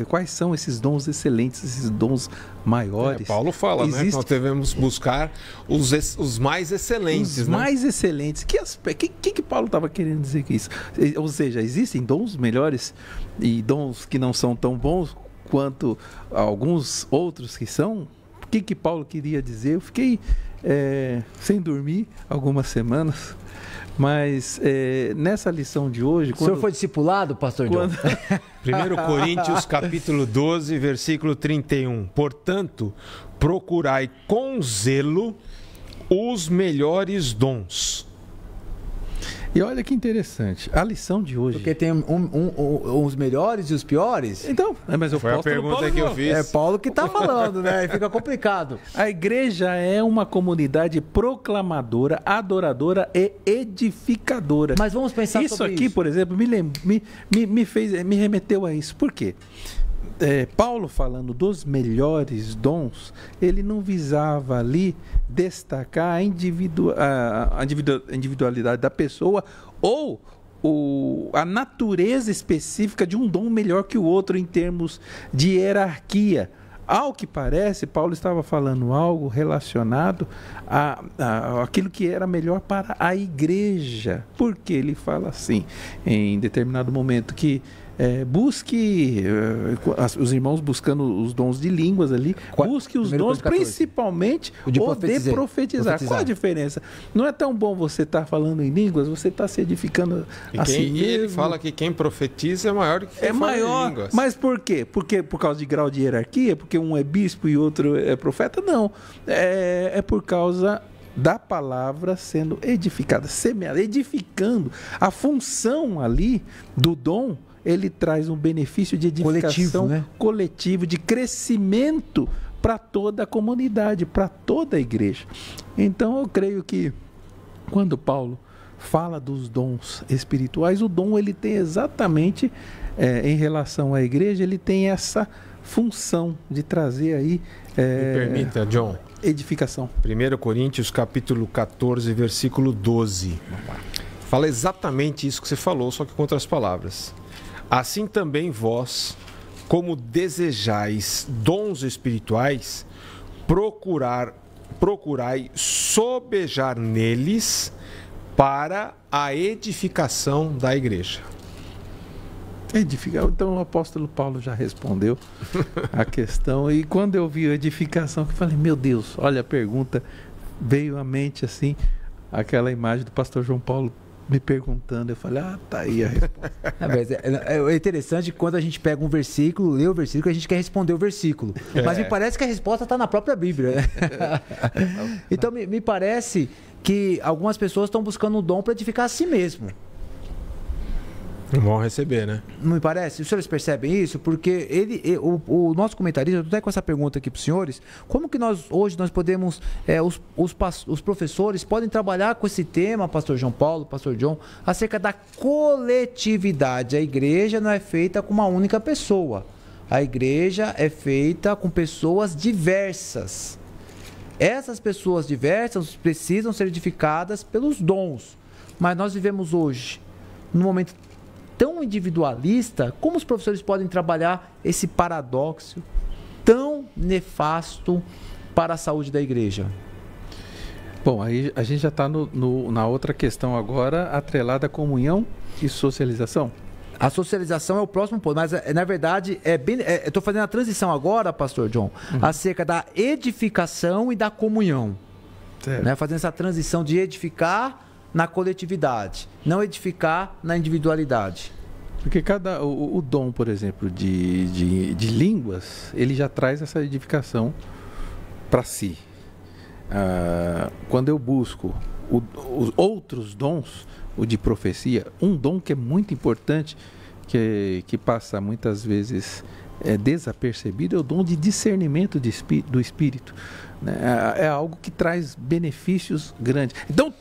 quais são esses dons excelentes, esses dons maiores? Paulo fala, né, que nós devemos buscar os mais excelentes. Os mais excelentes. Que Paulo estava querendo dizer com isso? Ou seja, existem dons melhores e dons que não são tão bons quanto alguns outros que são? O que Paulo queria dizer? Eu fiquei sem dormir algumas semanas, mas nessa lição de hoje... O senhor foi discipulado, pastor John? 1 Coríntios capítulo 12, versículo 31. Portanto, procurai com zelo os melhores dons. E olha que interessante, a lição de hoje... Porque tem os melhores e os piores? Então, mas eu foi a pergunta Paulo, que eu fiz. É Paulo que está falando, né? Fica complicado. A igreja é uma comunidade proclamadora, adoradora e edificadora. Mas vamos pensar sobre isso aqui, por exemplo, me remeteu a isso. Por quê? Paulo falando dos melhores dons, ele não visava ali destacar a individualidade da pessoa ou a natureza específica de um dom melhor que o outro em termos de hierarquia. Ao que parece, Paulo estava falando algo relacionado àquilo que era melhor para a igreja. Porque ele fala assim, em determinado momento, que busque, os irmãos buscando os dons de línguas ali, busque os dons principalmente o de profetizar. Qual a diferença? Não é tão bom você estar falando em línguas, você está se edificando a si mesmo. E ele fala que quem profetiza é maior do que quem fala em línguas. Mas por quê? Porque por causa de grau de hierarquia? Porque um é bispo e outro é profeta? Não. É por causa da palavra sendo edificada, semeada, edificando. A função ali do dom, ele traz um benefício de edificação coletivo, de crescimento para toda a comunidade, para toda a igreja. Então eu creio que quando Paulo fala dos dons espirituais, o dom ele tem exatamente, em relação à igreja, ele tem essa função de trazer aí... Me permita, John. Edificação. 1 Coríntios capítulo 14, versículo 12. Fala exatamente isso que você falou, só que com outras palavras. Assim também vós, como desejais dons espirituais, procurai sobejar neles para a edificação da igreja. Edificar. Então o apóstolo Paulo já respondeu a questão. E quando eu vi a edificação, eu falei, meu Deus, olha a pergunta, veio à mente assim, aquela imagem do pastor João Paulo me perguntando, eu falei, tá aí a resposta. É interessante quando a gente pega um versículo, lê o versículo, a gente quer responder o versículo. Mas me parece que a resposta está na própria Bíblia. Né? Então me parece que algumas pessoas estão buscando um dom para edificar a si mesmo. Vão receber, né? Não me parece? Os senhores percebem isso? Porque o nosso comentarista, eu estou até com essa pergunta aqui para os senhores, como que hoje nós podemos, os professores podem trabalhar com esse tema, pastor João Paulo, pastor John, acerca da coletividade. A igreja não é feita com uma única pessoa. A igreja é feita com pessoas diversas. Essas pessoas diversas precisam ser edificadas pelos dons. Mas nós vivemos hoje, num momento tão individualista, como os professores podem trabalhar esse paradoxo tão nefasto para a saúde da igreja? Bom, aí a gente já está na outra questão agora, atrelada à comunhão e socialização. A socialização é o próximo ponto, mas na verdade eu estou fazendo a transição agora, pastor John, acerca da edificação e da comunhão. Né? Fazendo essa transição de edificar na coletividade, não edificar na individualidade. Porque o dom, por exemplo, de línguas, ele já traz essa edificação para si. Quando eu busco os outros dons, o de profecia, um dom que é muito importante, que passa muitas vezes desapercebido, é o dom de discernimento do Espírito. Né? É algo que traz benefícios grandes. Então,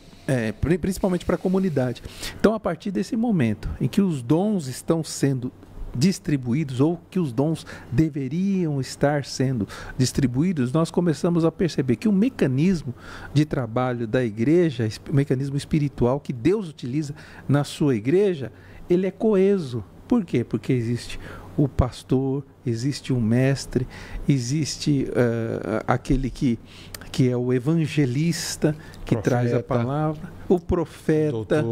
principalmente para a comunidade. Então, a partir desse momento em que os dons estão sendo distribuídos, ou que os dons deveriam estar sendo distribuídos, nós começamos a perceber que o mecanismo de trabalho da igreja, o mecanismo espiritual que Deus utiliza na sua igreja, ele é coeso. Por quê? Porque existe o pastor, existe o mestre, existe aquele que é o evangelista, que traz a palavra, o profeta,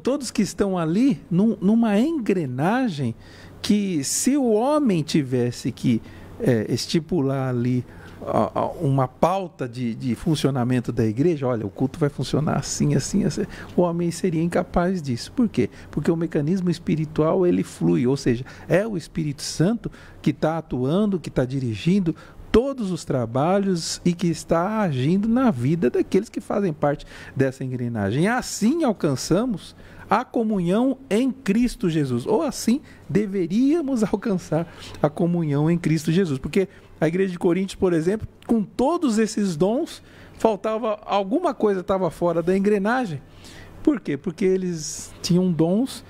todos que estão ali numa engrenagem que, se o homem tivesse que estipular ali uma pauta de funcionamento da igreja, olha, o culto vai funcionar assim, assim, assim, o homem seria incapaz disso. Por quê? Porque o mecanismo espiritual, ele flui, ou seja, é o Espírito Santo que está atuando, que está dirigindo todos os trabalhos e que está agindo na vida daqueles que fazem parte dessa engrenagem. E assim alcançamos a comunhão em Cristo Jesus, ou assim deveríamos alcançar a comunhão em Cristo Jesus, porque a igreja de Coríntios, por exemplo, com todos esses dons, faltava alguma coisa, estava fora da engrenagem. Por quê? Porque eles tinham dons,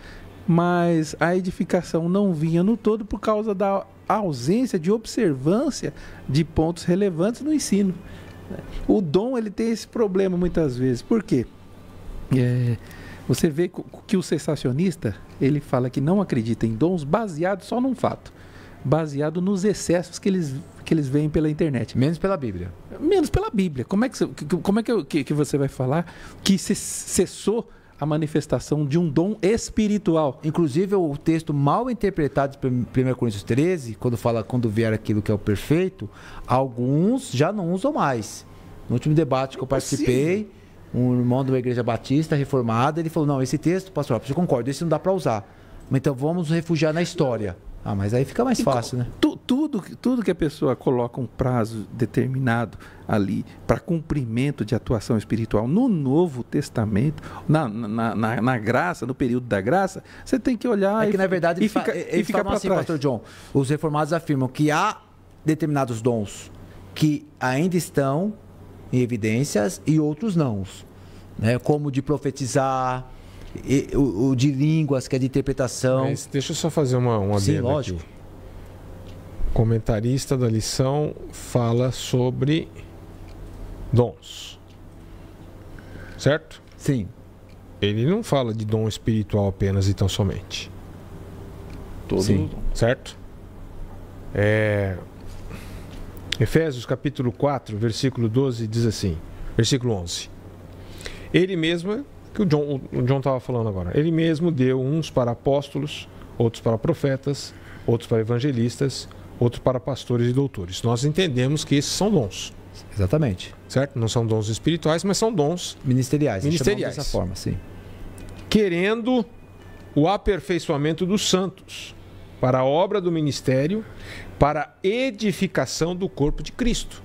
mas a edificação não vinha no todo por causa da ausência de observância de pontos relevantes no ensino. O dom, ele tem esse problema muitas vezes. Por quê? Você vê que o cessacionista, ele fala que não acredita em dons baseado só num fato, baseado nos excessos que eles veem pela internet. Menos pela Bíblia. Menos pela Bíblia. Como é que você vai falar que cessou a manifestação de um dom espiritual? Inclusive, o texto mal interpretado de 1 Coríntios 13, quando fala quando vier aquilo que é o perfeito, alguns já não usam mais. No último debate que eu participei, um irmão de uma igreja batista reformada, ele falou, não, esse texto, pastor, eu concordo, esse não dá para usar. Então vamos nos refugiar na história. Ah, mas aí fica mais fácil, né? Tudo que a pessoa coloca um prazo determinado ali para cumprimento de atuação espiritual no Novo Testamento, na graça, no período da graça, você tem que olhar que na verdade ele fala assim, pastor John, os reformados afirmam que há determinados dons que ainda estão em evidências e outros não, né? Como de profetizar, o de línguas, que é de interpretação. Mas deixa eu só fazer uma Sim, adenda lógico. aqui. O comentarista da lição fala sobre dons, certo? Sim. Ele não fala de dom espiritual apenas e tão somente. Sim. Certo? Efésios capítulo 4, versículo 12 diz assim, versículo 11. Ele mesmo, que o John estava falando agora, ele mesmo deu uns para apóstolos, outros para profetas, outros para evangelistas, outros para pastores e doutores. Nós entendemos que esses são dons. Exatamente. Certo? Não são dons espirituais, mas são dons Ministeriais. Ministeriais. Dessa forma, sim. querendo o aperfeiçoamento dos santos para a obra do ministério, para a edificação do corpo de Cristo.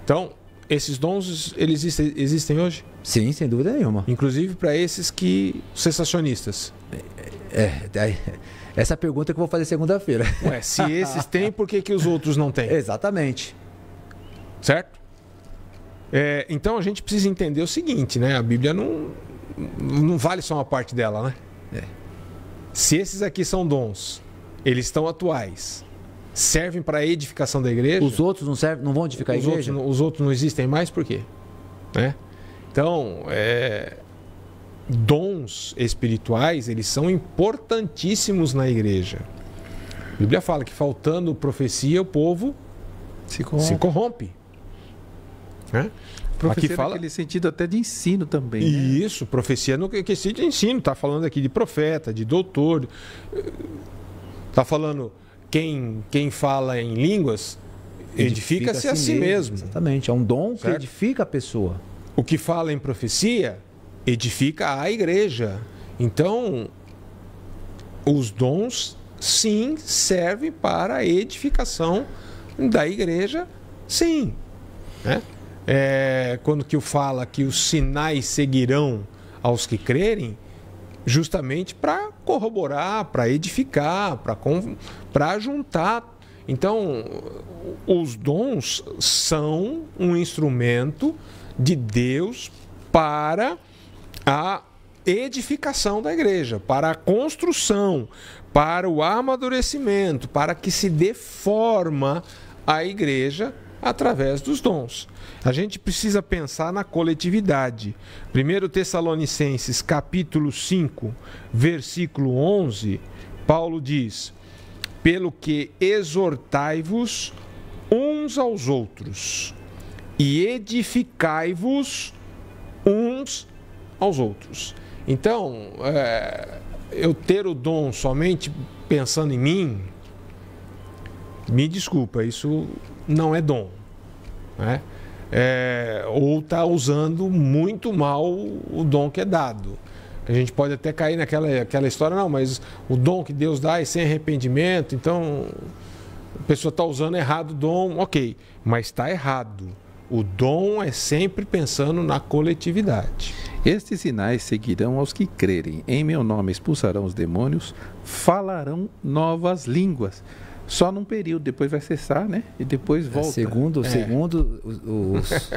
Então, esses dons, eles existem hoje? Sim, sem dúvida nenhuma. Inclusive para esses que sensacionistas. Essa pergunta que eu vou fazer segunda-feira. Ué, se esses têm, por que os outros não têm? Exatamente. Certo? Então a gente precisa entender o seguinte, né? A Bíblia não vale só uma parte dela, né? Se esses aqui são dons, eles estão atuais, servem para a edificação da igreja. Os outros não servem, não vão edificar a igreja? Os outros não existem mais, por quê? Né? Então, dons espirituais, eles são importantíssimos na igreja. A Bíblia fala que faltando profecia, o povo se corrompe. Né? Profecia aqui fala naquele sentido até de ensino também. Isso, profecia no quesito de ensino. Está falando aqui de profeta, de doutor. Está falando quem fala em línguas edifica-se a si mesmo. Exatamente, é um dom certo? Que edifica a pessoa. O que fala em profecia edifica a igreja. Então, os dons, sim, servem para a edificação da igreja, sim. Né? Quando que o fala que os sinais seguirão aos que crerem, justamente para corroborar, para edificar, para juntar. Então, os dons são um instrumento de Deus para a edificação da igreja, para a construção, para o amadurecimento, para que se dê forma à igreja através dos dons. A gente precisa pensar na coletividade. 1 Tessalonicenses capítulo 5, versículo 11, Paulo diz: pelo que exortai-vos uns aos outros e edificai-vos uns aos outros. Então, eu ter o dom somente pensando em mim, me desculpa, isso não é dom. Né? Ou está usando muito mal o dom que é dado. A gente pode até cair naquela história, não, mas o dom que Deus dá é sem arrependimento, então a pessoa está usando errado o dom, ok, mas está errado. O dom é sempre pensando na coletividade. Estes sinais seguirão aos que crerem. Em meu nome expulsarão os demônios, falarão novas línguas. Só num período, depois vai cessar, né? E depois volta. Segundo os...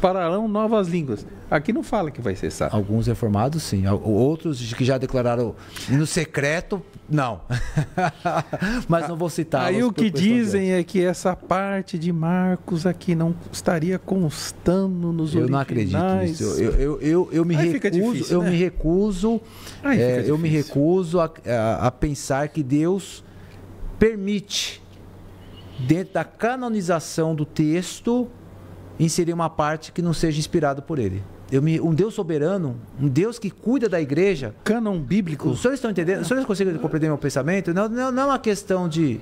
Falarão novas línguas. Aqui não fala que vai cessar. Alguns reformados, sim. Outros que já declararam no secreto, não. Mas não vou citar. Aí o que dizem é que essa parte de Marcos aqui não estaria constando nos originais. Eu não acredito nisso. Eu me recuso, difícil, né? Eu me recuso a pensar que Deus permite, dentro da canonização do texto, inserir uma parte que não seja inspirada por ele. Um Deus soberano, um Deus que cuida da igreja. Cânon bíblico. Os senhores estão entendendo? Os senhores conseguem compreender meu pensamento? Não é uma questão de...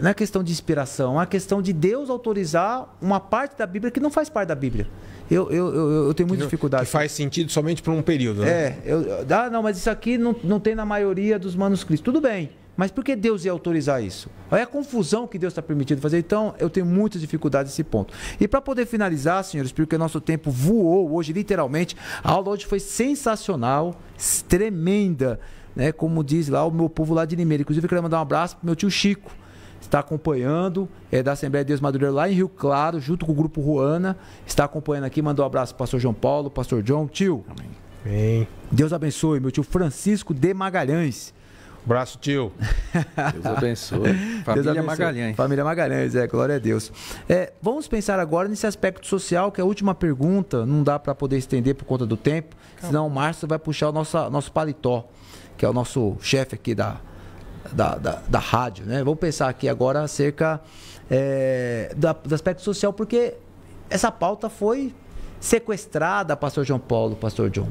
não é questão de inspiração, é uma questão de Deus autorizar uma parte da Bíblia que não faz parte da Bíblia. Eu tenho muita dificuldade. Que faz sentido somente por um período, né? Não, mas isso aqui não tem na maioria dos manuscritos. Tudo bem, mas por que Deus ia autorizar isso? Olha a confusão que Deus está permitindo fazer. Então, eu tenho muitas dificuldades nesse ponto. E para poder finalizar, senhores, porque nosso tempo voou hoje, literalmente, a aula hoje foi sensacional, tremenda, né? Como diz lá o meu povo lá de Limeira. Inclusive, eu queria mandar um abraço para o meu tio Chico, está acompanhando, da Assembleia de Deus Madureira lá em Rio Claro, junto com o Grupo Ruana, está acompanhando aqui, mandou um abraço para o pastor João Paulo, pastor John, tio. Amém. Deus abençoe, meu tio Francisco de Magalhães. Abraço, tio. Deus abençoe. Família Magalhães. Família Magalhães, glória a Deus. Vamos pensar agora nesse aspecto social, que é a última pergunta, não dá para poder estender por conta do tempo, senão o Márcio vai puxar o nosso paletó, que é o nosso chefe aqui da rádio, né? Vamos pensar aqui agora acerca do aspecto social, porque essa pauta foi sequestrada, pastor João Paulo, pastor John.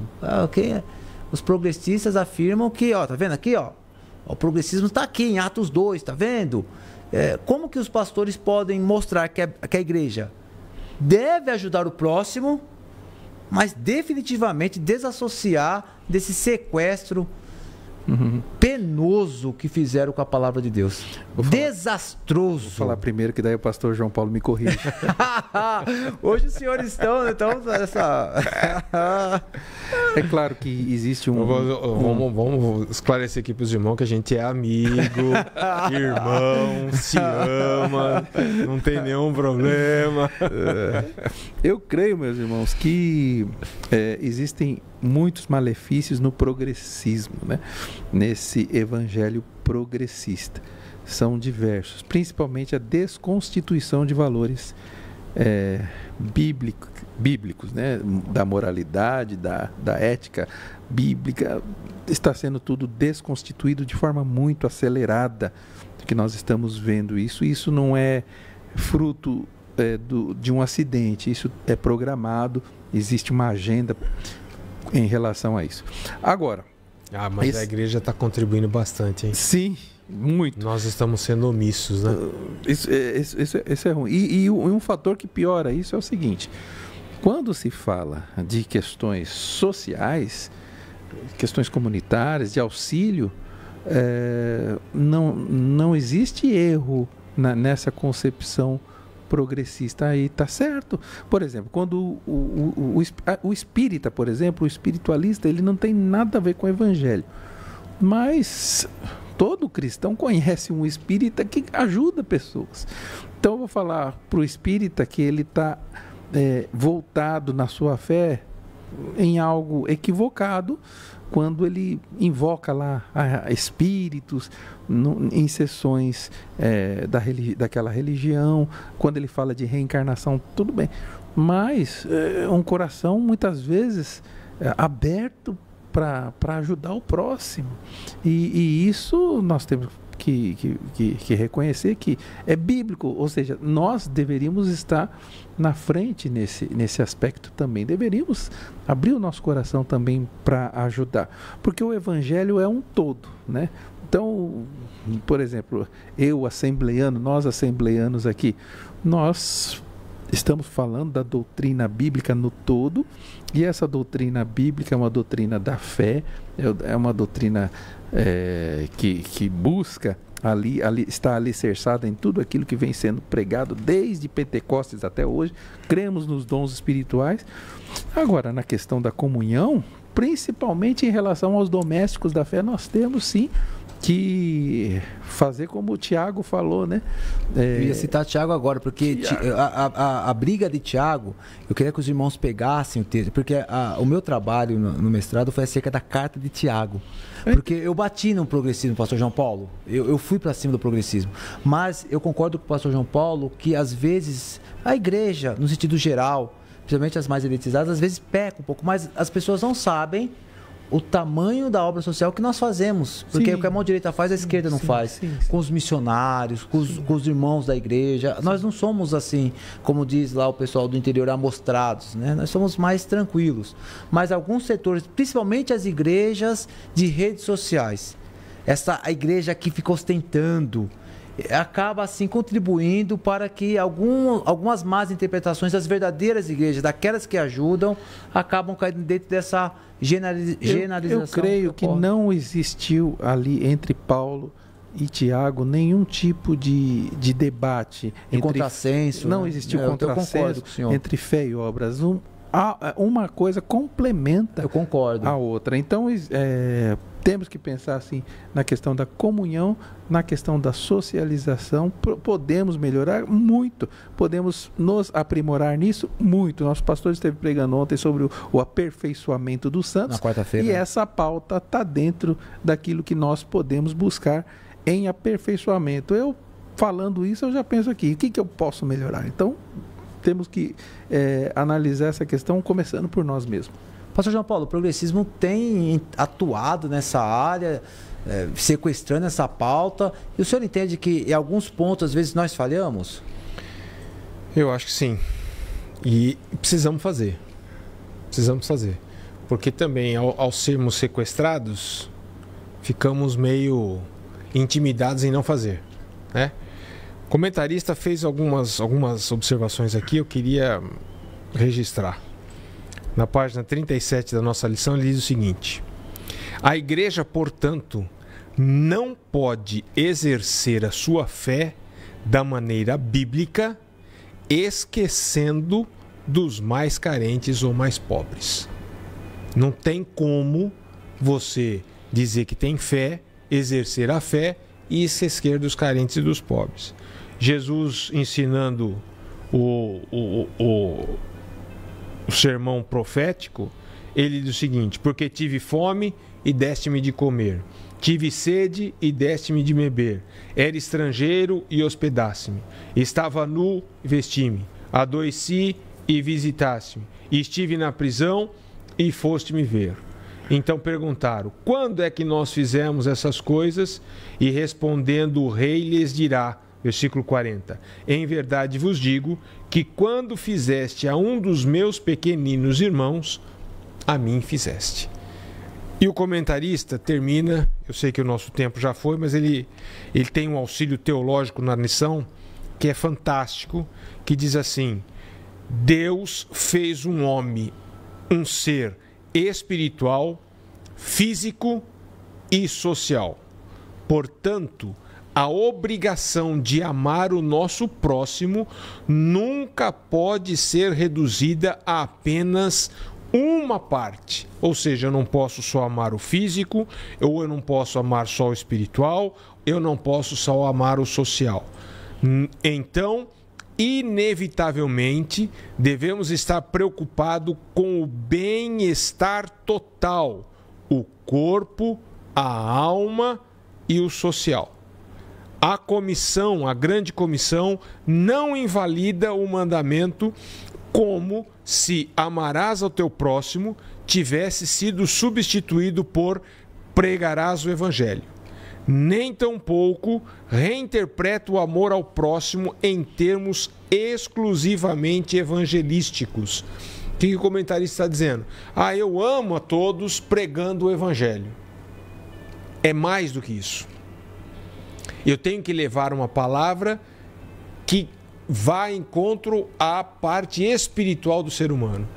Os progressistas afirmam que, tá vendo aqui, O progressismo está aqui em Atos 2, está vendo? Como que os pastores podem mostrar que a igreja deve ajudar o próximo, mas definitivamente desassociar desse sequestro penoso que fizeram com a palavra de Deus? Desastroso. Vou falar primeiro, que daí o pastor João Paulo me corrige. Hoje os senhores estão essa... É claro que existe Vamos esclarecer aqui para os irmãos que a gente é amigo, irmão, se ama, não tem nenhum problema. Eu creio, meus irmãos, que existem muitos malefícios no progressismo, né? Nesse evangelho progressista. São diversos, principalmente a desconstituição de valores bíblicos, né? Da moralidade, da ética bíblica. Está sendo tudo desconstituído de forma muito acelerada, que nós estamos vendo isso. Isso não é fruto de um acidente, isso é programado, existe uma agenda em relação a isso. Agora... mas a igreja está contribuindo bastante, hein? Sim, muito. Nós estamos sendo omissos, né? Isso é ruim. E um fator que piora isso é o seguinte: quando se fala de questões sociais, questões comunitárias, de auxílio, não existe erro nessa concepção progressista. Aí está certo. Por exemplo, quando o espírita, por exemplo, o espiritualista, ele não tem nada a ver com o evangelho, mas todo cristão conhece um espírita que ajuda pessoas. Então eu vou falar para o espírita que ele está voltado na sua fé em algo equivocado, quando ele invoca lá espíritos em sessões daquela religião, quando ele fala de reencarnação, tudo bem. Mas um coração muitas vezes aberto para ajudar o próximo. E isso nós temos que reconhecer que é bíblico, ou seja, nós deveríamos estar na frente nesse aspecto também. Deveríamos abrir o nosso coração também para ajudar, porque o evangelho é um todo, né? Então, por exemplo, nós assembleianos aqui, nós estamos falando da doutrina bíblica no todo, e essa doutrina bíblica é uma doutrina da fé, é uma doutrina que busca ali está alicerçada em tudo aquilo que vem sendo pregado desde Pentecostes até hoje. Cremos nos dons espirituais. Agora, na questão da comunhão, principalmente em relação aos domésticos da fé, nós temos sim que fazer como o Tiago falou, né? Eu ia citar Tiago agora, porque a briga de Tiago, eu queria que os irmãos pegassem o texto, porque o meu trabalho no mestrado foi acerca da carta de Tiago. Porque eu bati no progressismo, pastor João Paulo. Eu fui para cima do progressismo. Mas eu concordo com o pastor João Paulo que, às vezes, a igreja, no sentido geral, principalmente as mais elitizadas, às vezes peca um pouco, mas as pessoas não sabem o tamanho da obra social que nós fazemos. Porque o que a mão direita faz, a esquerda não faz. Sim. Com os missionários, com os irmãos da igreja. Sim. Nós não somos assim, como diz lá o pessoal do interior, amostrados, né? Nós somos mais tranquilos. Mas alguns setores, principalmente as igrejas de redes sociais, a igreja que fica ostentando, acaba assim contribuindo para que algumas más interpretações das verdadeiras igrejas, daquelas que ajudam, acabam caindo dentro dessa generalização. Eu creio que não existiu ali entre Paulo e Tiago nenhum tipo de debate. Contrassenso. Não existiu contrassenso entre fé e obras. Uma coisa complementa a outra. Então, temos que pensar assim na questão da comunhão, na questão da socialização. Podemos melhorar muito, podemos nos aprimorar nisso muito. Nosso pastor esteve pregando ontem sobre o aperfeiçoamento dos santos, na quarta-feira, e essa pauta está dentro daquilo que nós podemos buscar em aperfeiçoamento. Eu falando isso, eu já penso aqui, o que eu posso melhorar? Então, temos que analisar essa questão começando por nós mesmos. Pastor João Paulo, o progressismo tem atuado nessa área, sequestrando essa pauta, e o senhor entende que em alguns pontos, às vezes, nós falhamos? Eu acho que sim. E precisamos fazer. Porque também, ao sermos sequestrados, ficamos meio intimidados em não fazer, né? O comentarista fez algumas observações aqui, eu queria registrar. Na página 37 da nossa lição, ele diz o seguinte: a igreja, portanto, não pode exercer a sua fé da maneira bíblica, esquecendo dos mais carentes ou mais pobres. Não tem como você dizer que tem fé, exercer a fé e esquecer dos carentes e dos pobres. Jesus ensinando o sermão profético, ele diz o seguinte: porque tive fome e deste-me de comer, tive sede e deste-me de beber, era estrangeiro e hospedaste-me, estava nu e vesti-me, adoeci e visitaste-me, estive na prisão e foste-me ver. Então perguntaram: quando é que nós fizemos essas coisas? E respondendo o rei lhes dirá, versículo 40, em verdade vos digo que quando fizeste a um dos meus pequeninos irmãos, a mim fizeste. E o comentarista termina, eu sei que o nosso tempo já foi, mas ele tem um auxílio teológico na lição que é fantástico, que diz assim: Deus fez um homem, um ser espiritual, físico e social. Portanto, a obrigação de amar o nosso próximo nunca pode ser reduzida a apenas uma parte. Ou seja, eu não posso só amar o físico, ou eu não posso amar só o espiritual, eu não posso só amar o social. Então, inevitavelmente, devemos estar preocupados com o bem-estar total, o corpo, a alma e o social. A comissão, a grande comissão, não invalida o mandamento, como se amarás ao teu próximo tivesse sido substituído por pregarás o evangelho. Nem tampouco reinterpreta o amor ao próximo em termos exclusivamente evangelísticos. O que o comentarista está dizendo? Eu amo a todos pregando o evangelho. É mais do que isso. Eu tenho que levar uma palavra que vá em encontro à parte espiritual do ser humano.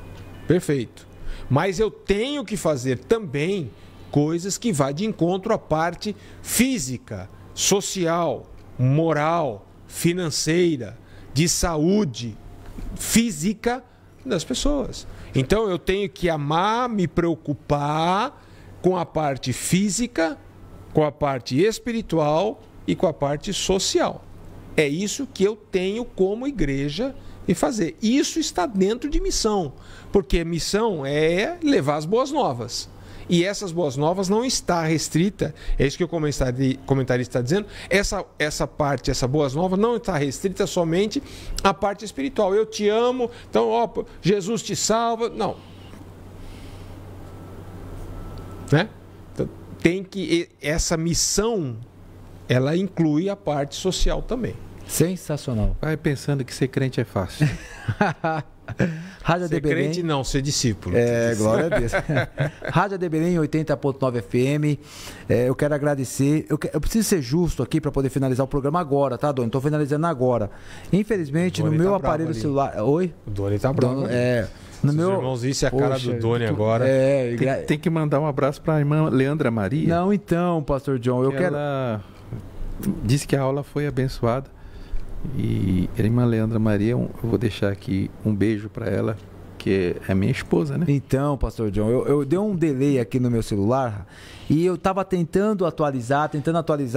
Perfeito. Mas eu tenho que fazer também coisas que vá de encontro à parte física, social, moral, financeira, de saúde física das pessoas. Então eu tenho que amar, me preocupar com a parte física, com a parte espiritual e com a parte social. É isso que eu tenho como igreja de fazer. Isso está dentro de missão, porque missão é levar as boas novas. E essas boas novas não está restrita, é isso que o comentarista está dizendo, essa parte, essa boas novas não está restrita somente à parte espiritual. Eu te amo, então, Jesus te salva. Não. Né? Então, tem que, essa missão, ela inclui a parte social também. Sensacional. Vai pensando que ser crente é fácil. Rádio ser AD crente não, ser discípulo. Glória a Deus. Rádio AD Belém 80.9 FM. Eu quero agradecer. Eu preciso ser justo aqui para poder finalizar o programa agora, tá, Doni? Estou finalizando agora. Infelizmente, no meu aparelho celular. Oi? O Doni tá bravo. No Os meu... irmãos vissem a cara do Doni agora. Tem que mandar um abraço para a irmã Leandra Maria. Não, então, Pastor John, Ela disse que a aula foi abençoada. E a irmã Leandra Maria, eu vou deixar aqui um beijo para ela, que é minha esposa, né? Então, Pastor John, eu dei um delay aqui no meu celular e eu estava tentando atualizar,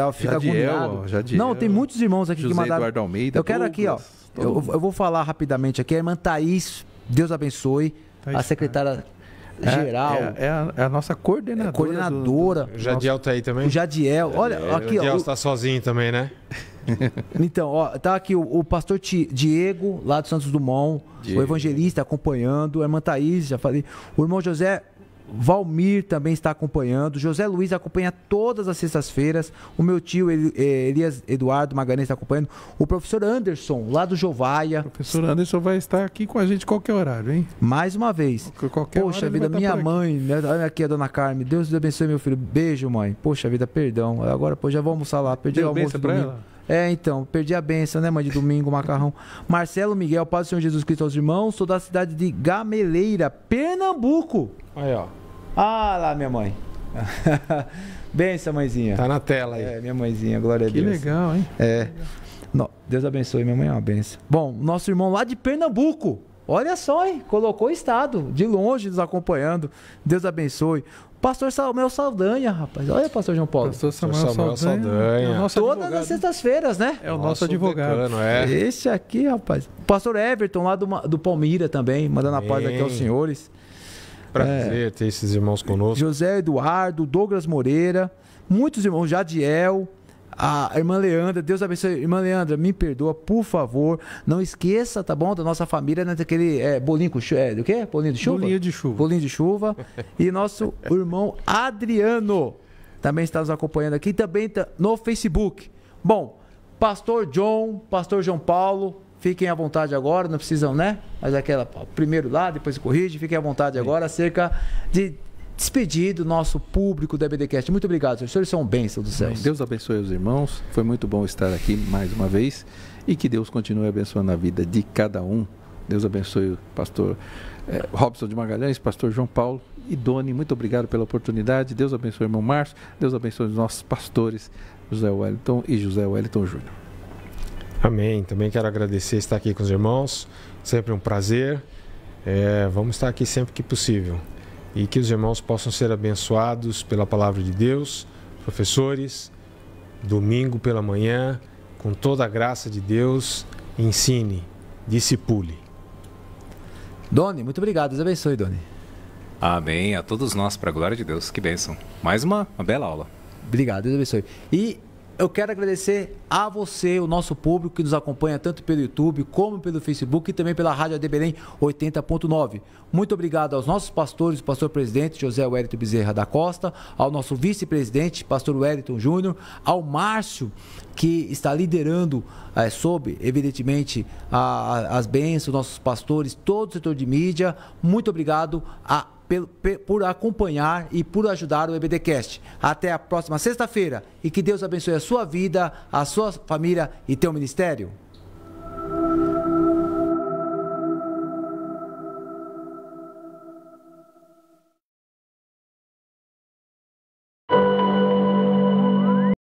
eu fico agoniado. Não, tem muitos irmãos aqui José que mandaram. Eduardo Almeida, eu quero aqui, eu vou falar rapidamente aqui. A irmã Thaís, Deus abençoe, a secretária geral. É a nossa coordenadora. O Jadiel tá aí também? O Jadiel. Olha, aqui, o Jadiel está sozinho também, né? Então, tá aqui o pastor Diego, lá do Santos Dumont, o evangelista acompanhando, a irmã Thaís, já falei, o irmão José Valmir também está acompanhando. José Luiz acompanha todas as sextas-feiras. O meu tio Elias Eduardo Magalhães está acompanhando. O professor Anderson, lá do Jovaia. O professor Anderson vai estar aqui com a gente qualquer horário, hein? Mais uma vez. Poxa vida, minha mãe, olha aqui a dona Carmen. Deus abençoe meu filho. Beijo, mãe. Poxa vida, perdão. Agora, pô, já vou almoçar lá. Perdi o almoço pra ela. Então, perdi a bênção, né, mãe, de domingo, macarrão. Marcelo Miguel, Paz do Senhor Jesus Cristo aos irmãos. Sou da cidade de Gameleira, Pernambuco. Aí, ó. Ah, lá, minha mãe. Benção, mãezinha. Tá na tela aí. Minha mãezinha, glória a Deus. Que legal, hein? Deus abençoe, minha mãe é uma benção. Bom, nosso irmão lá de Pernambuco. Olha só, hein? Colocou o estado, de longe, nos acompanhando. Deus abençoe. Pastor Samuel Saldanha, rapaz. Olha, pastor João Paulo. Pastor Samuel Saldanha. É todas as sextas-feiras, né? É o nosso advogado. Decano, Esse aqui, rapaz. O pastor Everton, lá do Palmira também, mandando a paz aqui aos senhores. Prazer ter esses irmãos conosco. José Eduardo, Douglas Moreira, muitos irmãos, Jadiel, a irmã Leandra, Deus abençoe. Irmã Leandra, me perdoa, por favor. Não esqueça, tá bom? Da nossa família, né? Daquele bolinho com chuva. Do quê? Bolinho de chuva? Bolinho de chuva. Bolinho de chuva. E nosso irmão Adriano também está nos acompanhando aqui, também tá no Facebook. Bom, Pastor John, Pastor João Paulo, fiquem à vontade agora, não precisam, né? Mas primeiro lá, depois corrige, fiquem à vontade agora acerca de despedir do nosso público do EBDcast. Muito obrigado, senhores. Senhores são bênçãos dos céus. Deus abençoe os irmãos. Foi muito bom estar aqui mais uma vez e que Deus continue abençoando a vida de cada um. Deus abençoe o pastor Robson de Magalhães, pastor João Paulo e Doni. Muito obrigado pela oportunidade. Deus abençoe o irmão Márcio. Deus abençoe os nossos pastores, José Wellington e José Wellington Júnior. Amém. Também quero agradecer estar aqui com os irmãos. Sempre um prazer. Vamos estar aqui sempre que possível. E que os irmãos possam ser abençoados pela palavra de Deus. Professores, domingo pela manhã, com toda a graça de Deus, ensine, discipule. Doni, muito obrigado. Deus abençoe, Doni. Amém. A todos nós, para a glória de Deus. Que bênção. Mais uma bela aula. Obrigado. Deus abençoe. E eu quero agradecer a você, o nosso público que nos acompanha tanto pelo YouTube como pelo Facebook e também pela Rádio AD Belém 80.9. Muito obrigado aos nossos pastores, o pastor presidente José Wellington Bezerra da Costa, ao nosso vice-presidente, pastor Wellington Júnior, ao Márcio, que está liderando sob, evidentemente, as bênçãos, nossos pastores, todo o setor de mídia. Muito obrigado por acompanhar e por ajudar o EBDcast. Até a próxima sexta-feira e que Deus abençoe a sua vida, a sua família e teu ministério.